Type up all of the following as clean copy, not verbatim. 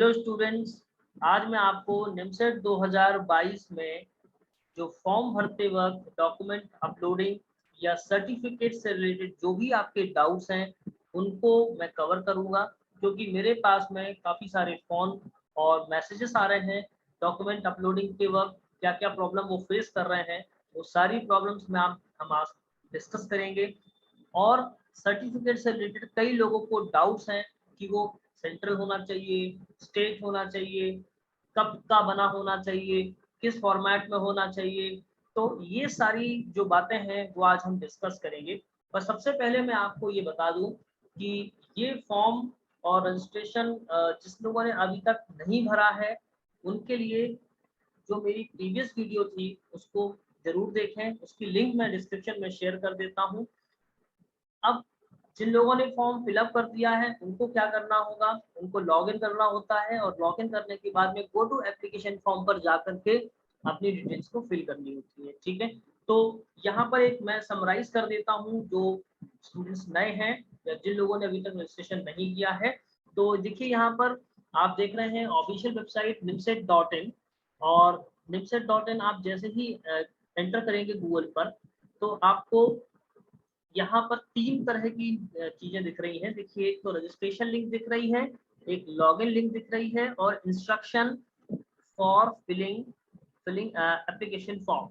Hello students, आज मैं आपको निमसेट 2022 में जो फॉर्म भरते वक्त डॉक्यूमेंट अपलोडिंग या सर्टिफिकेट से रिलेटेड जो भी आपके डाउट्स हैं उनको मैं कवर करूंगा, क्योंकि मेरे पास में काफ़ी सारे फ़ोन और मैसेजेस आ रहे हैं डॉक्यूमेंट अपलोडिंग के वक्त क्या क्या प्रॉब्लम वो फेस कर रहे हैं। वो सारी प्रॉब्लम्स में हम आज डिस्कस करेंगे। और सर्टिफिकेट से रिलेटेड कई लोगों को डाउट्स हैं कि वो सेंट्रल होना चाहिए, स्टेट होना चाहिए, कब का बना होना चाहिए, किस फॉर्मेट में होना चाहिए। तो ये सारी जो बातें हैं वो आज हम डिस्कस करेंगे। पर सबसे पहले मैं आपको ये बता दूं कि ये फॉर्म और रजिस्ट्रेशन जिस लोगों ने अभी तक नहीं भरा है उनके लिए जो मेरी प्रीवियस वीडियो थी उसको जरूर देखें। उसकी लिंक मैं डिस्क्रिप्शन में शेयर कर देता हूँ। अब जिन लोगों ने फॉर्म फिलअप कर दिया है उनको क्या करना होगा, उनको लॉगिन करना होता है और लॉगिन करने के बाद में गो टू एप्लीकेशन फॉर्म पर जा करके अपनी डिटेल्स को फिल करनी होती है। ठीक है, तो यहाँ पर एक मैं समराइज कर देता हूँ जो स्टूडेंट्स नए हैं या जिन लोगों ने अभी तक रजिस्ट्रेशन नहीं किया है। तो देखिए यहाँ पर आप देख रहे हैं ऑफिशियल वेबसाइट nimset.in। और nimset.in आप जैसे ही एंटर करेंगे गूगल पर तो आपको यहाँ पर तीन तरह की चीजें दिख रही हैं। देखिए, एक तो रजिस्ट्रेशन लिंक दिख रही है, एक लॉगिन लिंक दिख रही है और instruction for filling application form.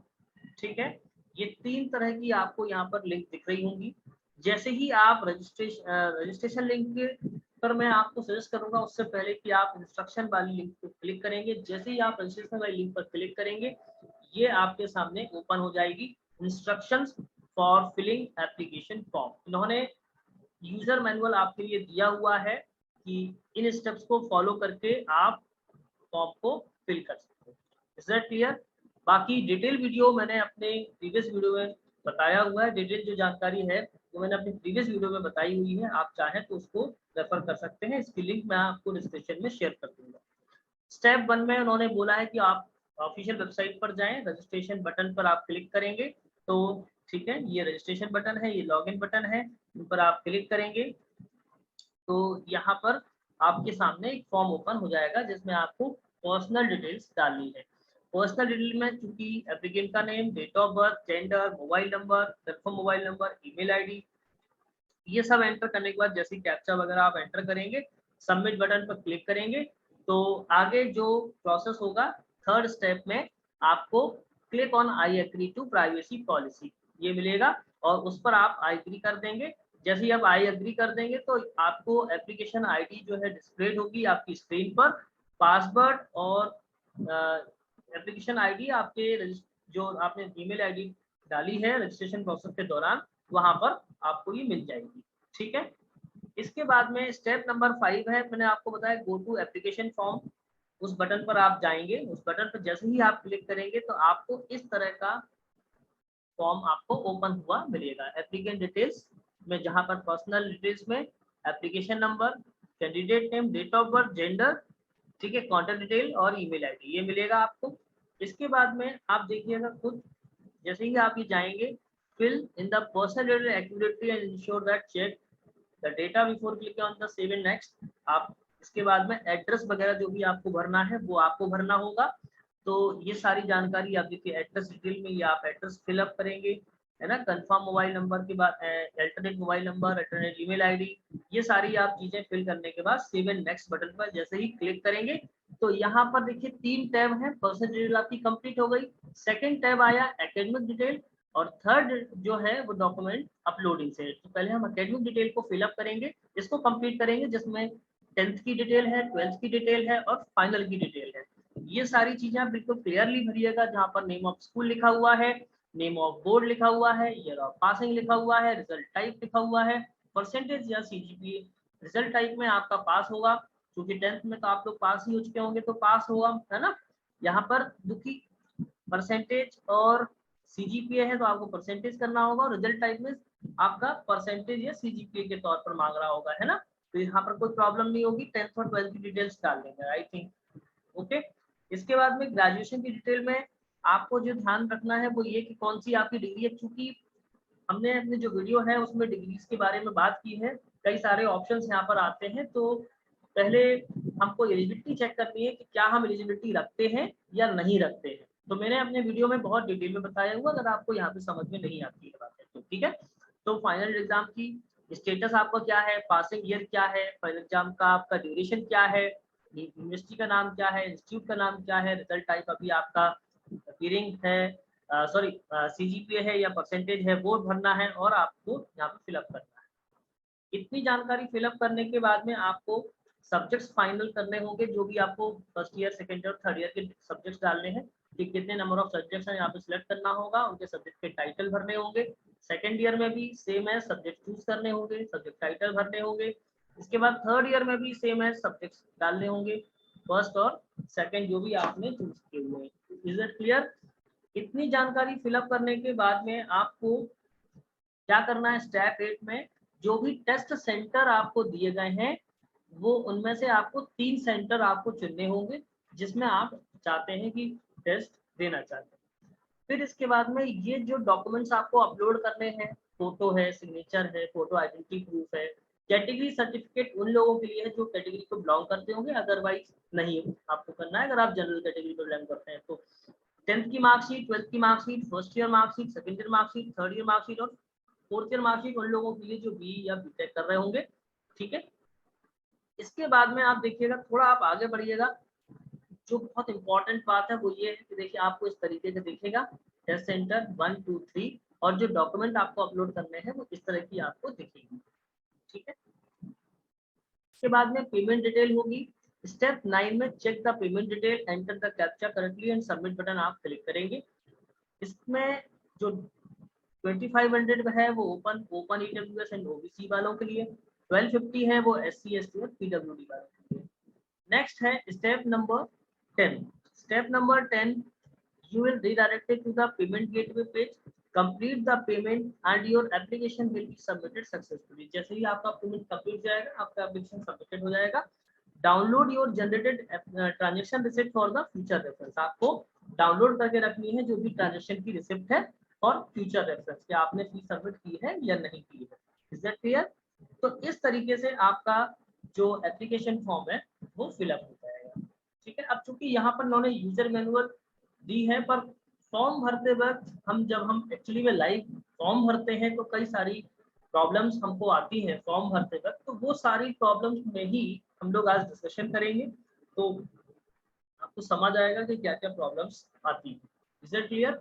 ठीक है, ये तीन तरह की आपको यहाँ पर लिंक दिख रही होंगी। जैसे ही आप रजिस्ट्रेशन लिंक पर मैं आपको सजेस्ट करूंगा उससे पहले कि आप इंस्ट्रक्शन वाली लिंक पर क्लिक करेंगे। जैसे ही आप रजिस्ट्रेशन वाली लिंक पर क्लिक करेंगे ये आपके सामने ओपन हो जाएगी, instructions for filling application form. इन्होंने यूजर मैनुअल आपके लिए दिया हुआ है कि इन स्टेप्स को फॉलो करके आप फॉर्म को फिल कर सकते हैं। Is that clear? बाकी डिटेल वीडियो मैंने अपने प्रीवियस वीडियो में बताया हुआ है। डिटेल जो जानकारी है वो मैंने अपनी प्रीवियस वीडियो में बताई हुई है, आप चाहें तो उसको रेफर कर सकते हैं। इसकी लिंक मैं आपको डिस्क्रिप्शन में शेयर कर दूंगा। स्टेप 1 में उन्होंने बोला है कि आप ऑफिशियल वेबसाइट पर जाएं, रजिस्ट्रेशन बटन पर आप क्लिक करेंगे तो ठीक है, ये रजिस्ट्रेशन बटन है, ये लॉगिन बटन है, इन पर आप क्लिक करेंगे तो यहाँ पर आपके सामने एक फॉर्म ओपन हो जाएगा जिसमें आपको पर्सनल डिटेल्स डालनी है। पर्सनल डिटेल में चूंकि एप्लीकेंट का name, date of birth, gender, mobile number, confirm mobile number, email ID, ये सब एंटर करने के बाद जैसे कैप्चा वगैरह आप एंटर करेंगे, सबमिट बटन पर क्लिक करेंगे तो आगे जो प्रोसेस होगा थर्ड स्टेप में आपको click on I agree to privacy policy ये मिलेगा और उस पर आप आई एग्री कर देंगे। जैसे ही आप आई एग्री कर देंगे तो आपको एप्लीकेशन आईडी जो है डिस्प्लेड होगी आपकी स्क्रीन पर। पासवर्ड और एप्लीकेशन आईडी आपके जो आपने ईमेल आईडी डाली है रजिस्ट्रेशन प्रोसेस के दौरान वहां पर आपको ये मिल जाएगी। ठीक है, इसके बाद में स्टेप नंबर 5 है, मैंने आपको बताया गो टू एप्लीकेशन फॉर्म। उस बटन पर आप जाएंगे, उस बटन पर जैसे ही आप क्लिक करेंगे तो आपको इस तरह का फॉर्म आपको ओपन हुआ मिलेगा। एप्लीकेंट डिटेल्स में जहां पर पर्सनल डिटेल्स में application number, candidate name, date of birth, gender, ठीक है, कॉन्टेक्ट डिटेल और ईमेल आईडी ये मिलेगा आपको। इसके बाद में आप देखिएगा खुद जैसे ही आप ये जाएंगे fill in the personal detail accurately and ensure that check the data before click on the save and next. आप इसके बाद में एड्रेस वगैरह जो भी आपको भरना है वो आपको भरना होगा। तो ये सारी जानकारी आप देखिए एड्रेस डिटेल में ये आप एड्रेस फिलअप करेंगे, है ना। कंफर्म मोबाइल नंबर के बाद alternate mobile number, alternate email ID, ये सारी आप चीजें फिल करने के बाद सेव एंड नेक्स्ट बटन पर जैसे ही क्लिक करेंगे तो यहाँ पर देखिए 3 टैब है। पर्सनल डिटेल आपकी कंप्लीट हो गई, सेकंड टैब आया एकेडमिक डिटेल और थर्ड जो है वो डॉक्यूमेंट अपलोडिंग से। तो पहले हम एकेडमिक डिटेल को फिलअप करेंगे, इसको कंप्लीट करेंगे जिसमें 10th की डिटेल है, 12th की डिटेल है और फाइनल की डिटेल है। ये सारी चीजें आप बिल्कुल क्लियरली भरिएगा जहाँ पर नेम ऑफ स्कूल लिखा हुआ है, नेम ऑफ बोर्ड लिखा हुआ है, ईयर ऑफ पासिंग लिखा हुआ है, रिजल्ट टाइप लिखा हुआ है, परसेंटेज या सीजीपीए। रिजल्ट टाइप में आपका पास होगा, क्योंकि 10th में तो आप लोग पास ही हो चुके होंगे तो पास होगा, है ना। यहाँ पर दुखी परसेंटेज और सीजीपीए है तो आपको परसेंटेज करना होगा और रिजल्ट टाइप में आपका परसेंटेज या सीजीपीए के तौर पर मांग रहा होगा, है ना। तो यहाँ पर कोई प्रॉब्लम नहीं होगी, 10th और 12th की डिटेल्स डाल देंगे, आई थिंक। ओके, इसके बाद में ग्रेजुएशन की डिटेल में आपको जो ध्यान रखना है वो ये कि कौन सी आपकी डिग्री है। चूंकि हमने अपने जो वीडियो है उसमें डिग्रीज के बारे में बात की है, कई सारे ऑप्शंस यहाँ पर आते हैं तो पहले हमको एलिजिबिलिटी चेक करनी है कि क्या हम एलिजिबिलिटी रखते हैं या नहीं रखते हैं। तो मैंने अपने वीडियो में बहुत डिटेल में बताया हुआ, अगर आपको यहाँ पे समझ में नहीं आती है बात है तो ठीक है। तो फाइनल एग्जाम की स्टेटस आपका क्या है, पासिंग ईयर क्या है, फाइनल एग्जाम का आपका ड्यूरेशन क्या है, यूनिवर्सिटी का नाम क्या है, इंस्टीट्यूट का नाम क्या है, रिजल्ट टाइप अभी आपका अपीयरिंग है, सॉरी CGPA है या परसेंटेज है वो भरना है, और आपको यहाँ पे फिलअप करना है। इतनी जानकारी फिलअप करने के बाद में आपको सब्जेक्ट्स फाइनल करने होंगे, जो भी आपको first year, second year, third year के सब्जेक्ट्स डालने हैं कि कितने नंबर ऑफ सब्जेक्ट्स हैं यहाँ पे सिलेक्ट करना होगा, उनके सब्जेक्ट के टाइटल भरने होंगे। सेकेंड ईयर में भी सेम है, सब्जेक्ट चूज करने होंगे, सब्जेक्ट टाइटल भरने होंगे। इसके बाद थर्ड ईयर में भी सेम है, सब्जेक्ट्स डालने होंगे, फर्स्ट और सेकेंड जो भी आपने चूज किए हुए हैं। Is it clear? इतनी जानकारी फिलअप करने के बाद में आपको क्या करना है, स्टेप 8 में जो भी टेस्ट सेंटर आपको दिए गए हैं वो उनमें से आपको 3 सेंटर आपको चुनने होंगे जिसमें आप चाहते हैं कि टेस्ट देना चाहते हैं। फिर इसके बाद में ये जो डॉक्यूमेंट्स आपको अपलोड करने हैं, फोटो है, सिग्नेचर है, फोटो आइडेंटिटी प्रूफ है, कैटेगरी सर्टिफिकेट उन लोगों के लिए है जो कैटेगरी को बिलोंग करते होंगे, अदरवाइज नहीं आपको करना है अगर आप जनरल कैटेगरी को बिलोंग करते हैं तो। 10th की मार्कशीट, 12th की marksheet, first year marksheet, second year marksheet, third year marksheet और फोर्थ ईयर मार्कशीट उन लोगों के लिए जो बी या बीटेक कर रहे होंगे, ठीक है। इसके बाद में आप देखिएगा, थोड़ा आप आगे बढ़िएगा, जो बहुत इंपॉर्टेंट बात है वो ये है कि देखिए आपको इस तरीके से दिखेगा टेस्ट सेंटर 1 2 3 और जो डॉक्यूमेंट आपको अपलोड करने हैं वो इस तरह की आपको दिखेगी, ठीक है। इसके बाद में पेमेंट डिटेल होगी। स्टेप 9 में check the payment detail, enter the captcha correctly and submit button आप क्लिक करेंगे। इसमें जो 2500 है वो ओपन EWS एंड OBC वालों के लिए, 1250 है वो SC ST और PWD वालों के लिए। नेक्स्ट है step number 10। Step number 10, you will redirect it to the payment gateway page, complete the payment and your application will be submitted successfully। जैसे ही आपका पेमेंट कंप्लीट हो जाएगा, आपका एप्लीकेशन सबमिटेड हो जाएगा। Download your generated transaction receipt for the future reference, आपको download करके रखनी है जो भी ट्रांजेक्शन की रिसिप्ट है और फ्यूचर रेफरेंस कि आपने फीस सबमिट की है या नहीं की है। Is that clear? तो इस तरीके से आपका जो एप्लीकेशन फॉर्म है वो फिलअप हो जाएगा, ठीक है। अब चूंकि यहाँ पर उन्होंने यूजर मैनुअल दी है, पर फॉर्म भरते वक्त जब हम एक्चुअली में लाइव फॉर्म भरते हैं तो कई सारी प्रॉब्लम्स हमको आती है फॉर्म भरते वक्त, तो वो सारी प्रॉब्लम्स में ही हम लोग आज डिस्कशन करेंगे, तो आपको समझ आएगा कि क्या क्या प्रॉब्लम्स आती है। Is it clear?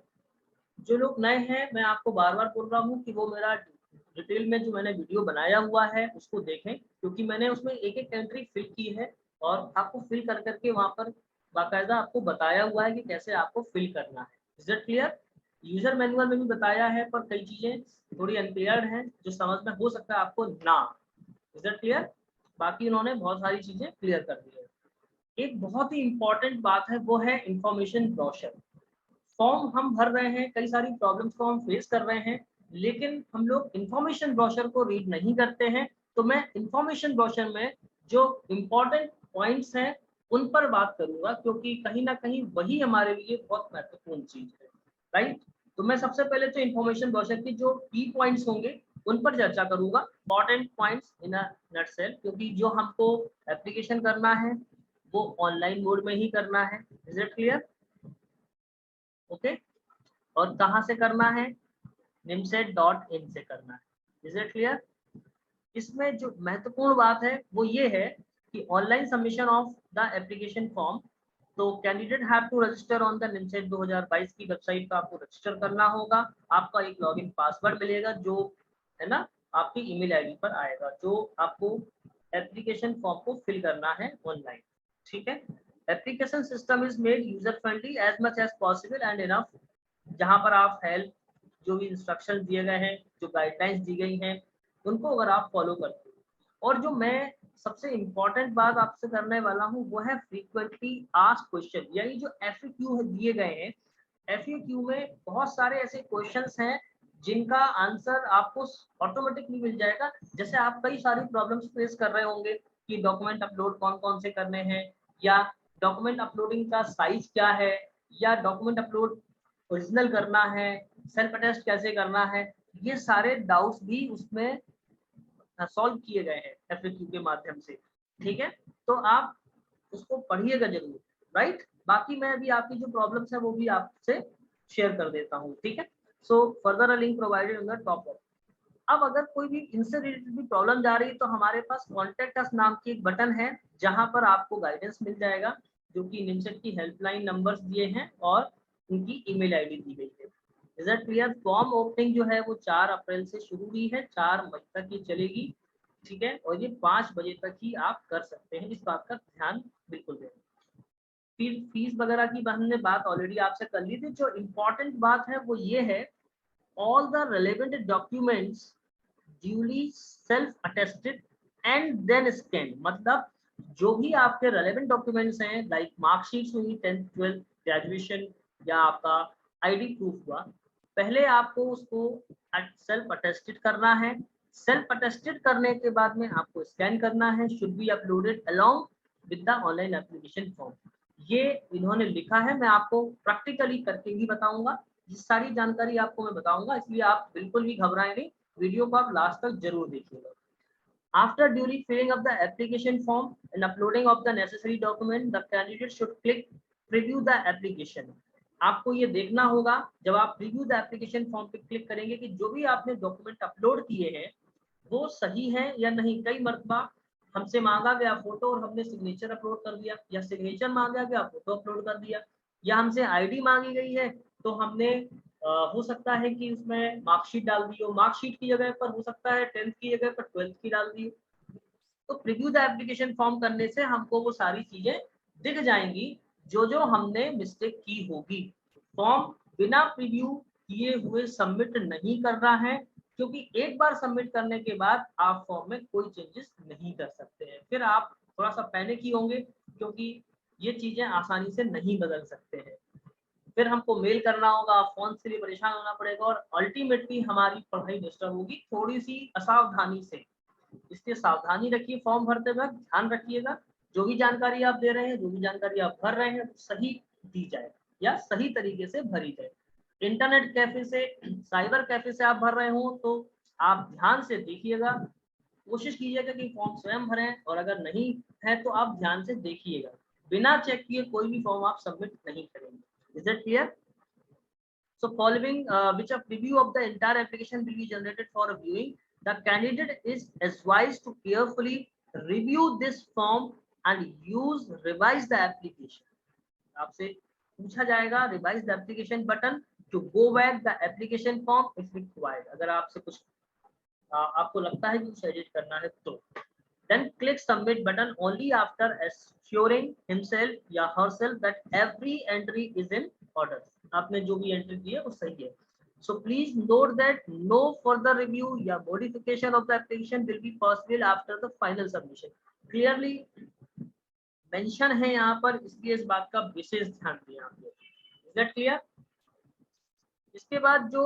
जो लोग नए हैं मैं आपको बार बार बोल रहा हूँ कि वो मेरा डिटेल में जो मैंने वीडियो बनाया हुआ है उसको देखें, क्योंकि मैंने उसमें एक एक एंट्री फिल की है और आपको फिल कर करके वहाँ पर बाकायदा आपको बताया हुआ है कि कैसे आपको फिल करना है। Is it clear? User manual में भी बताया है, पर कई चीजें थोड़ी अनक्लियर हैं जो समझ में हो सकता है आपको ना। Is it clear? बाकी उन्होंने बहुत सारी चीजें क्लियर कर दी है। एक बहुत ही इंपॉर्टेंट बात है वो है इंफॉर्मेशन ब्रोशर। फॉर्म हम भर रहे हैं, कई सारी प्रॉब्लम्स को हम फेस कर रहे हैं, लेकिन हम लोग इंफॉर्मेशन ब्रोशर को रीड नहीं करते हैं। तो मैं इंफॉर्मेशन ब्रोशर में जो इम्पोर्टेंट पॉइंट्स हैं उन पर बात करूंगा, क्योंकि कहीं ना कहीं वही हमारे लिए बहुत महत्वपूर्ण चीज है, राइट। तो मैं सबसे पहले तो इंफॉर्मेशन ब्रोशर की जो की पॉइंट्स होंगे उन पर चर्चा करूंगा, important points in a nutshell, क्योंकि जो हमको एप्लीकेशन करना है वो ऑनलाइन मोड में ही करना है। Is it clear? ओके। और कहाँ से करना है? nimset.in से करना है। Is it clear? इसमें जो महत्वपूर्ण बात है वो ये है कि online submission of the application form, तो candidate have to register on the NIMCET 2022 की वेबसाइट पर आपको रजिस्टर करना होगा। आपका एक लॉगिन पासवर्ड मिलेगा जो है ना आपकी ईमेल आईडी पर आएगा, जो आपको एप्लीकेशन फॉर्म को फिल करना है ऑनलाइन, ठीक है। Application system is made user friendly as much as possible and enough, जहाँ पर आप हेल्प जो भी इंस्ट्रक्शन दिए गए हैं, जो गाइडलाइंस दी गई हैं, उनको अगर आप फॉलो करते हो। और जो मैं सबसे इम्पोर्टेंट बात आपसे करने वाला हूँ वो है फ्रीक्वेंटली आस्क्ड क्वेश्चन, यानी जो FAQ दिए गए हैं, FAQ में बहुत सारे ऐसे क्वेश्चंस हैं जिनका आंसर आपको ऑटोमेटिकली मिल जाएगा। जैसे आप कई सारी प्रॉब्लम्स फेस कर रहे होंगे कि डॉक्यूमेंट अपलोड कौन कौन से करने हैं, या डॉक्यूमेंट अपलोडिंग का साइज क्या है, या डॉक्यूमेंट अपलोड ओरिजिनल करना है, सेल्फ अटेस्ट कैसे करना है, ये सारे डाउट्स भी उसमें सॉल्व किए गए हैं FAQ के माध्यम से, ठीक है। तो आप उसको पढ़िएगा जरूर, राइट। बाकी मैं अभी आपकी जो प्रॉब्लम्स है वो भी आपसे शेयर कर देता हूँ, ठीक है। So further link provided in the top. अब अगर कोई भी इनसे रिलेटेड भी प्रॉब्लम जा रही है तो हमारे पास कॉन्टेक्ट अस नाम की एक बटन है जहां पर आपको गाइडेंस मिल जाएगा, जो कि निमसेट की हेल्पलाइन नंबर्स दिए हैं और उनकी ईमेल आईडी दी गई है। Is that clear? Form opening जो है वो 4 अप्रैल से शुरू हुई है, 4 मई तक ये चलेगी, ठीक है। और ये 5 बजे तक ही आप कर सकते हैं, इस बात का ध्यान बिल्कुल दें। फिर फीस वगैरह की हमने बात ऑलरेडी आपसे कर ली थी। जो इम्पोर्टेंट बात है वो ये है, all the relevant documents duly self attested and then scanned। मतलब जो भी आपके relevant documents हैं, लाइक मार्कशीट्स हुई 10th 12th ग्रेजुएशन या आपका आईडी प्रूफ हुआ, पहले आपको उसको सेल्फ अटेस्टेड करना है। सेल्फ अटेस्टेड करने के बाद में आपको स्कैन करना है, should be uploaded along with the online application form. ये इन्होंने लिखा है, मैं आपको प्रैक्टिकली करके ही बताऊंगा। ये सारी जानकारी आपको मैं बताऊंगा, इसलिए आप बिल्कुल भी घबराएं नहीं, वीडियो को आप लास्ट तक जरूर देखिएगा। After duly filling up the application form and uploading of the necessary document, the candidate should click preview the application। आपको ये देखना होगा जब आप preview the application form पे क्लिक करेंगे कि जो भी आपने डॉक्यूमेंट अपलोड किए हैं वो सही है या नहीं। कई मरतबा हमसे मांगा गया फोटो और हमने सिग्नेचर अपलोड कर दिया, या सिग्नेचर मांगा गया फोटो अपलोड कर दिया, या हमसे आईडी मांगी गई है तो हमने हो सकता है कि उसमें मार्कशीट डाल दी हो, मार्कशीट की जगह पर हो सकता है 10th की जगह पर 12th की डाल दी हो। तो प्रीव्यू द एप्लीकेशन फॉर्म करने से हमको वो सारी चीजें दिख जाएंगी जो जो हमने मिस्टेक की होगी। फॉर्म बिना प्रीव्यू किए हुए सबमिट नहीं करना है, क्योंकि एक बार सबमिट करने के बाद आप फॉर्म में कोई चेंजेस नहीं कर सकते हैं। फिर आप थोड़ा सा पैनिक ही होंगे, क्योंकि ये चीजें आसानी से नहीं बदल सकते हैं। फिर हमको मेल करना होगा, फोन से भी परेशान होना पड़ेगा और अल्टीमेटली हमारी पढ़ाई डिस्टर्ब होगी थोड़ी सी असावधानी से। इसलिए सावधानी रखिए, फॉर्म भरते वक्त ध्यान रखिएगा, जो भी जानकारी आप दे रहे हैं, जो भी जानकारी आप भर रहे हैं, सही दी जाए या सही तरीके से भरी जाए। इंटरनेट कैफे से, साइबर कैफे से आप भर रहे हो तो आप ध्यान से देखिएगा, कोशिश कीजिएगा कि फॉर्म स्वयं भरें, और अगर नहीं है तो आप ध्यान से देखिएगा। बिना चेक किए कोई भी फॉर्म आप सबमिट नहीं करेंगे। Is that clear? So following which a preview of the entire application will be generated for a viewing, the candidate is advised to carefully review this form and use revise the application। आपसे पूछा जाएगा revise the application button to go back the application form if required। अगर आपसे कुछ आपको लगता है कि कुछ एडिट करना है तो then click submit button only after assuring himself या herself that every entry is in order। आपने जो भी एंट्री की है वो सही है। So please note that no further review या modification of the application will be possible after the final submission। Clearly mention है यहाँ पर, इसलिए इस बात का विशेष ध्यान दें आप लोग। Is that clear? इसके बाद जो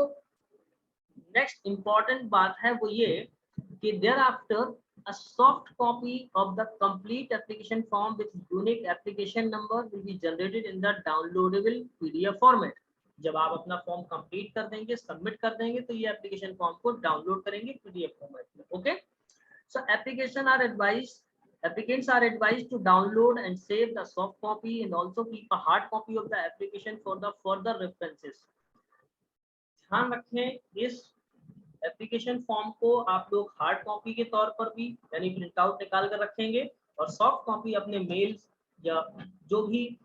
नेक्स्ट इंपॉर्टेंट बात है वो ये कि thereafter a soft copy of the complete application form with unique application number will be generated in the downloadable PDF format। जब आप अपना फॉर्म कंप्लीट कर देंगे, सबमिट कर देंगे, तो ये एप्लीकेशन फॉर्म को डाउनलोड करेंगे PDF फॉर्मेट में। Okay, so applicants are advised to download and save the soft copy and also keep a hard copy of the application for the further references। ध्यान रखें, इस एप्लीकेशन फॉर्म को आप लोग hard copy के तौर पर भी यानी प्रिंट आउट निकाल कर रखेंगे, और सॉफ्ट कॉपी अपने मेल्स या जो भी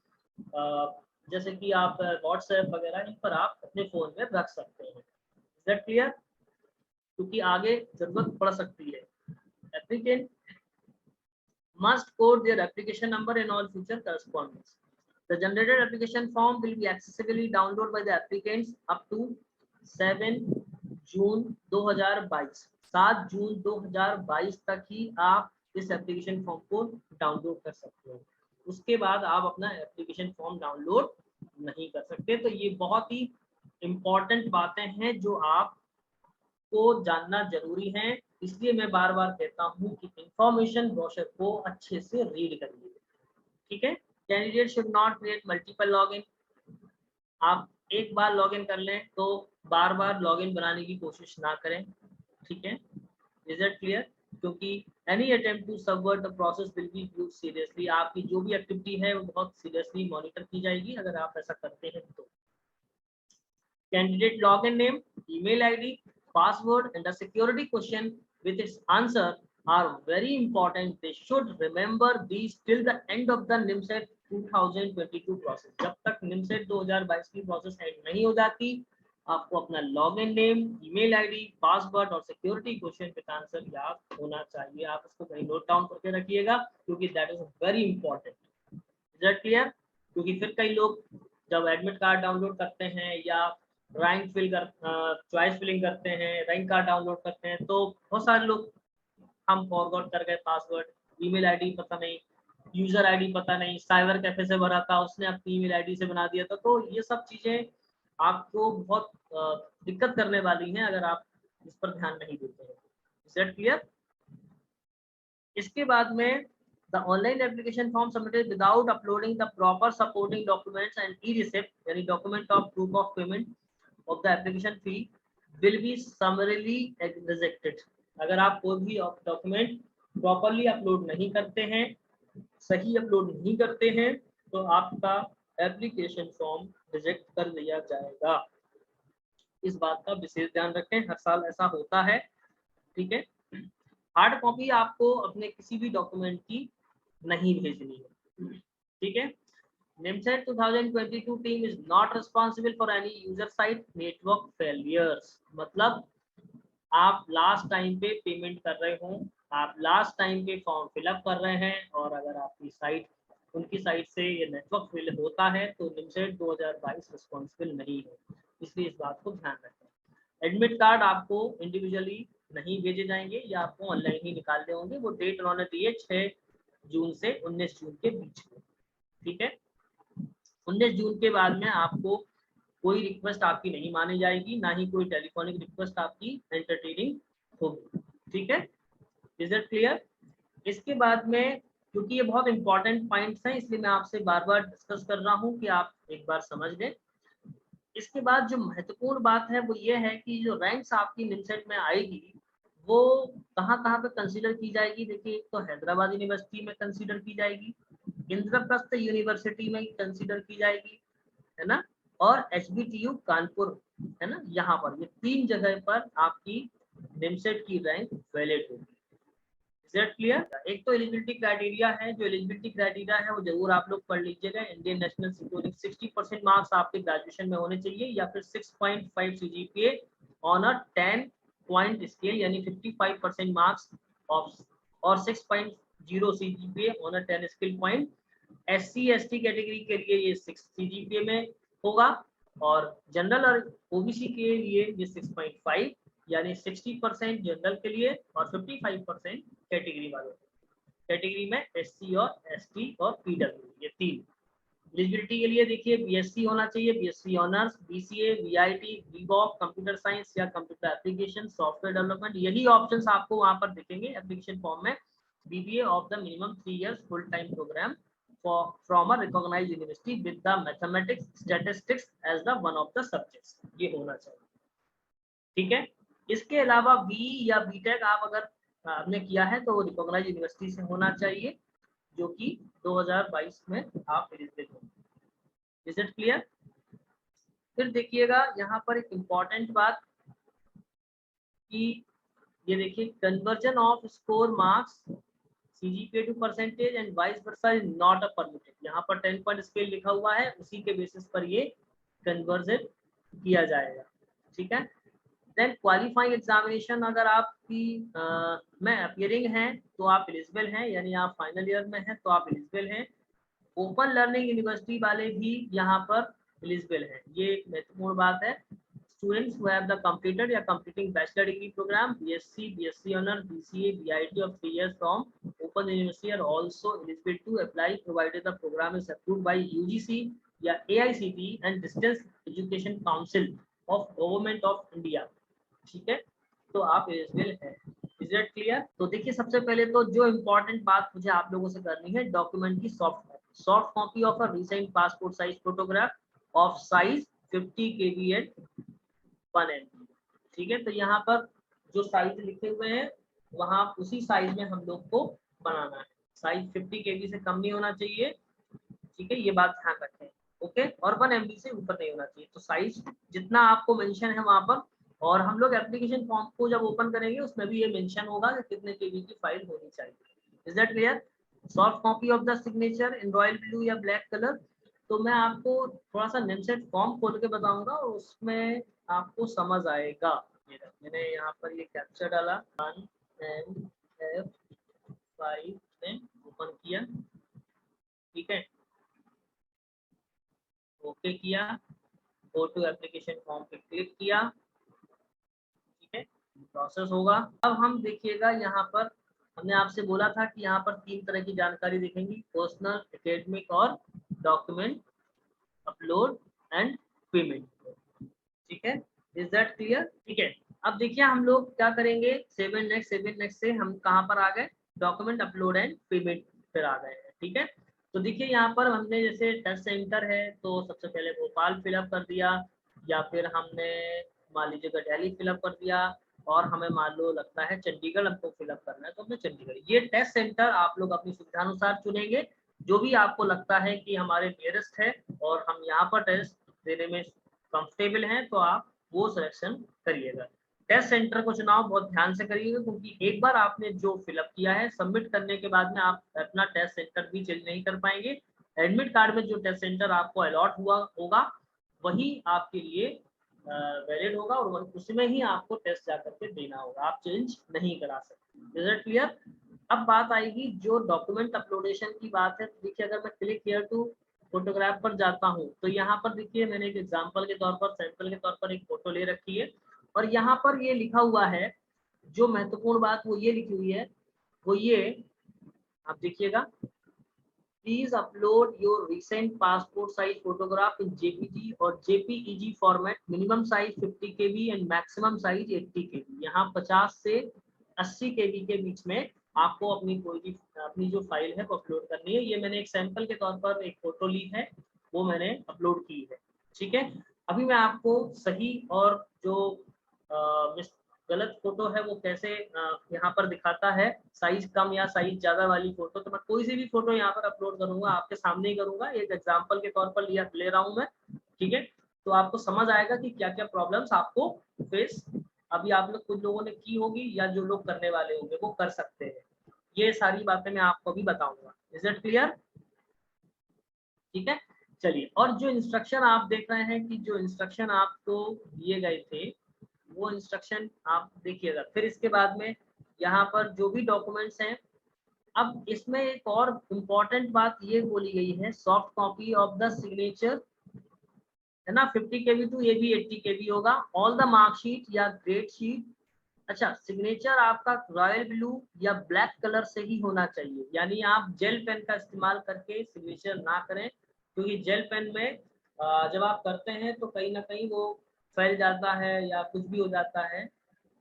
जैसे कि आप व्हाट्सएप वगैरह इन पर आप अपने फोन में रख सकते हैं। Is that clear? क्योंकि आगे जरूरत पड़ सकती है। Applicant must code their application number in all future correspondence। The generated application form will be accessibly downloaded by the applicants up to 7 जून 2022। 7 जून 2022 तक ही आप इस एप्लीकेशन फॉर्म को डाउनलोड कर सकते हो। उसके बाद आप अपना एप्लीकेशन फॉर्म डाउनलोड नहीं कर सकते। तो ये बहुत ही इम्पोर्टेंट बातें हैं जो आपको जानना जरूरी है, इसलिए मैं बार बार कहता हूँ कि इंफॉर्मेशन ब्रोशर को अच्छे से रीड करिए। ठीक है, candidate should not create multiple login. आप एक बार लॉगिन कर लें तो बार बार लॉगिन बनाने की कोशिश ना करें। ठीक है, इज इट क्लियर? क्योंकि any attempt to subvert the process will be viewed seriously. आपकी जो भी एक्टिविटी है वो बहुत सीरियसली मॉनिटर की जाएगी अगर आप ऐसा करते हैं तो। Candidate login name, email ID, password, and the security question with its answer are very important. They should remember these till the end of the NIMSET 2022 process. जब तक NIMSET 2022 की प्रोसेस एंड नहीं हो जाती, आपको अपना login name, email ID, password और security question with answer याद होना चाहिए। आप इसको कहीं नोट डाउन करके रखिएगा क्योंकि that is very important. Is that clear? क्योंकि फिर कई लोग जब एडमिट कार्ड डाउनलोड करते हैं या रैंक फिल कर चॉइस फिलिंग करते हैं, रैंक कार्ड डाउनलोड करते हैं, तो बहुत सारे लोग हम फॉरगॉट कर गए पासवर्ड, ईमेल आईडी पता नहीं, यूजर आईडी पता नहीं, साइबर कैफे से भरा था उसने अपनी ईमेल आईडी से बना दिया था। तो ये सब चीजें आपको बहुत दिक्कत करने वाली हैं अगर आप इस पर ध्यान नहीं देते हैं। Is that clear? इसके बाद में the online application form submitted without uploading the proper supporting documents and e-receipt यानी document of proof of payment of the application fee will be summarily rejected। अगर आप कोई भी डॉक्यूमेंट प्रॉपरली अपलोड नहीं करते हैं, सही अपलोड नहीं करते हैं, तो आपका एप्लीकेशन फॉर्म रिजेक्ट कर दिया जाएगा। इस बात का विशेष ध्यान रखें, हर साल ऐसा होता है। ठीक है, हार्ड कॉपी आपको अपने किसी भी डॉक्यूमेंट की नहीं भेजनी है। ठीक है, NIMSET 2022 team is not responsible for any user site network failures. मतलब आप लास्ट टाइम पे पेमेंट कर रहे हो, आप लास्ट टाइम पे फॉर्म फिलअप कर रहे हैं और अगर आपकी साइट उनकी साइट से ये नेटवर्क फेल होता है तो NIMSET 2022 रिस्पॉन्सिबल नहीं है। इसलिए इस बात को ध्यान रखें। एडमिट कार्ड आपको इंडिविजुअली नहीं भेजे जाएंगे या आपको ऑनलाइन ही निकालने होंगे। वो डेट उन्होंने दी है 6 जून से 19 जून के बीच में। ठीक है, 19 जून के बाद में आपको कोई रिक्वेस्ट आपकी नहीं मानी जाएगी, ना ही कोई टेलीफोनिक रिक्वेस्ट आपकी एंटरटेनिंग होगी। ठीक है, इज दैट क्लियर? इसके बाद में क्योंकि ये बहुत इंपॉर्टेंट पॉइंट्स हैं इसलिए मैं आपसे बार बार डिस्कस कर रहा हूँ कि आप एक बार समझ लें। इसके बाद जो महत्वपूर्ण बात है वो ये है कि जो रैंक्स आपकी NIMSET में आएगी वो कहाँ पे कंसीडर की जाएगी। देखिए, एक तो हैदराबाद यूनिवर्सिटी में कंसीडर की जाएगी, इंद्रप्रस्थ यूनिवर्सिटी में कंसीडर की जाएगी, है ना, और HBTU कानपुर, है ना, यहाँ पर ये 3 जगह पर आपकी NIMSET की रैंक वैलिड होगी। Is that clear? एक तो एलिजिबिलिटी क्राइटेरिया है, जो एलिजिबिलिटी क्राइटेरिया है वो जरूर आप लोग पढ़ लीजिएगा। इंडियन नेशनल सिक्योरिटी 60% मार्क्स आपके ग्रेजुएशन में होने चाहिए या फिर 6.5 CGPA on a 10 point scale यानी 55% मार्क्स ऑफ और 6.0 CGPA on a 10 scale point. SC/ST category के लिए ये 6 CGPA में होगा और जनरल और OBC के लिए ये 6.5 यानी 60% जनरल के लिए और 55% कैटेगरी वालों। कैटेगरी में SC और ST और PW ये 3। एलिजिबिलिटी के लिए देखिए BSc होना चाहिए, BSc honours, BCA, VIT, BVOC, computer science या कंप्यूटर एप्लीकेशन, सॉफ्टवेयर डेवलपमेंट, यही ऑप्शंस आपको वहां पर दिखेंगे एप्लीकेशन फॉर्म में। BBA of the minimum 3 years full time programme from a recognized university with the mathematics statistics as the one of the subjects, ये होना चाहिए। ठीक है, इसके अलावा BE या BTech आप अगर आपने किया है तो रिकॉग्नाइज यूनिवर्सिटी से होना चाहिए जो कि 2022 में आप एलिजिबल होंगे। Is it clear? फिर देखिएगा यहाँ पर एक इम्पॉर्टेंट बात कि ये देखिए conversion off score marks CGPA to percentage and vice versa is not a permitted। यहाँ पर 10 पॉइंट स्केल लिखा हुआ है, उसी के बेसिस पर ये कन्वर्जन किया जाएगा। ठीक है, देन क्वालिफाइंग एग्जामिनेशन अगर आपकी में अपीयरिंग है तो आप एलिजिबल हैं, यानी आप फाइनल ईयर में हैं तो आप एलिजिबल हैं। ओपन लर्निंग यूनिवर्सिटी वाले भी यहाँ पर एलिजिबल हैं, ये एक महत्वपूर्ण बात है। Students who have the completed या completing bachelor degree program, BSc, BSc Honors, BCA, BIT of 3 years from Open University are also eligible to apply provided the program is approved by UGC या AICTE and Distance Education Council of Government of India। ठीक है, तो आप eligible हैं। Is that clear? तो देखिए सबसे पहले तो जो इम्पोर्टेंट बात मुझे आप लोगों से करनी है, डॉक्यूमेंट की soft copy of a recent passport size photograph of size 50 KB and 1 MB। ठीक है, तो यहाँ पर जो साइज लिखे हुए हैं वहां उसी साइज में हम लोग को बनाना है। साइज 50 KB से कम नहीं होना चाहिए, ठीक है, ये बात ध्यान रखें। ओके, और 1 MB से ऊपर नहीं होना चाहिए। तो साइज जितना आपको मेंशन है वहां पर, और हम लोग एप्लीकेशन फॉर्म को जब ओपन करेंगे उसमें भी ये मेंशन होगा कि कितने KB की फाइल होनी चाहिए। Is that clear? Soft copy of the signature in royal blue या ब्लैक कलर। तो मैं आपको थोड़ा सा नेमसेट फॉर्म खोल के बताऊंगा और उसमें आपको समझ आएगा। मैंने यहाँ पर ये कैप्चर डाला, 1MF5 में ओपन किया, ठीक है, ओके किया, गो टू एप्लीकेशन फॉर्म पे क्लिक किया, ठीक है, प्रोसेस होगा। अब हम देखिएगा यहाँ पर हमने आपसे बोला था कि यहाँ पर 3 तरह की जानकारी दिखेंगी, पर्सनल, एकेडमिक और डॉक्यूमेंट अपलोड एंड पेमेंट, ठीक है। Is that clear? ठीक है, अब देखिए हम लोग क्या करेंगे, 7 नेक्स्ट से हम कहाँ पर आ गए, डॉक्यूमेंट अपलोड एंड पेमेंट पर आ गए हैं, ठीक है। तो देखिए यहाँ पर हमने जैसे टेस्ट सेंटर है तो सबसे पहले भोपाल फिलअप कर दिया, या फिर हमने मान लीजिएगा दिल्ली फिलअप कर दिया, और हमें मान लो लगता है चंडीगढ़ हमको फिलअप करना है तो हमने चंडीगढ़। ये टेस्ट सेंटर आप लोग अपनी सुविधानुसार चुनेंगे, जो भी आपको लगता है कि हमारे नियरेस्ट है और हम यहाँ पर टेस्ट देने में कंफर्टेबल हैं तो आप वो सिलेक्शन करिएगा। टेस्ट सेंटर को चुनाव बहुत ध्यान से करिएगा, क्योंकि एक बार आपने जो फिलअप किया है सबमिट करने के बाद में आप अपना टेस्ट सेंटर भी चेंज नहीं कर पाएंगे। एडमिट कार्ड में जो टेस्ट सेंटर आपको अलॉट हुआ होगा वही आपके लिए वैलिड होगा और उसमें ही आपको टेस्ट जाकर के देना होगा, आप चेंज नहीं करा सकते। Is it clear? अब बात आएगी जो डॉक्यूमेंट अपलोडेशन की बात है। तो देखिए अगर मैं क्लिक हियर टू फोटोग्राफ पर जाता हूँ तो यहाँ पर देखिए मैंने एक एग्जांपल के तौर पर, सैंपल के तौर पर एक फोटो ले रखी है, और यहाँ पर ये लिखा हुआ है, जो महत्वपूर्ण बात वो ये लिखी हुई है, वो ये आप देखिएगा, please upload your recent passport size photograph in JPG और JPEG format, minimum size 50 KB and maximum size 80 KB। यहाँ 50 से 80 KB के बीच में आपको अपनी कोई भी अपनी जो फाइल है वो अपलोड करनी है। ये मैंने एक सैंपल के तौर पर एक फोटो ली है, वो मैंने अपलोड की है, ठीक है। अभी मैं आपको सही और जो गलत फोटो है वो कैसे यहाँ पर दिखाता है, साइज कम या साइज ज्यादा वाली फोटो, तो मैं कोई सी भी फोटो यहाँ पर अपलोड करूंगा आपके सामने ही करूंगा, एक एग्जांपल के तौर पर ले रहा हूँ मैं, ठीक है। तो आपको समझ आएगा कि क्या क्या प्रॉब्लम्स आपको फेस अभी आप लोग कुछ लोगों ने की होगी या जो लोग करने वाले होंगे वो कर सकते हैं। ये सारी बातें मैं आपको भी बताऊंगा। Is it clear? ठीक है, चलिए। और जो इंस्ट्रक्शन आप देख रहे हैं कि जो इंस्ट्रक्शन आपको दिए गए थे वो इंस्ट्रक्शन आप देखिएगा। फिर इसके बाद में यहाँ पर जो भी डॉक्यूमेंट्स हैं, अब इसमें एक और इम्पोर्टेंट बात ये बोली गई है, soft copy of the signature है ना, 50 KB टू ये भी 80 KB होगा। ऑल द मार्कशीट या ग्रेड शीट, अच्छा सिग्नेचर आपका रॉयल ब्लू या ब्लैक कलर से ही होना चाहिए, यानी आप जेल पेन का इस्तेमाल करके सिग्नेचर ना करें, क्योंकि जेल पेन में जब आप करते हैं तो कहीं ना कहीं वो फैल जाता है या कुछ भी हो जाता है,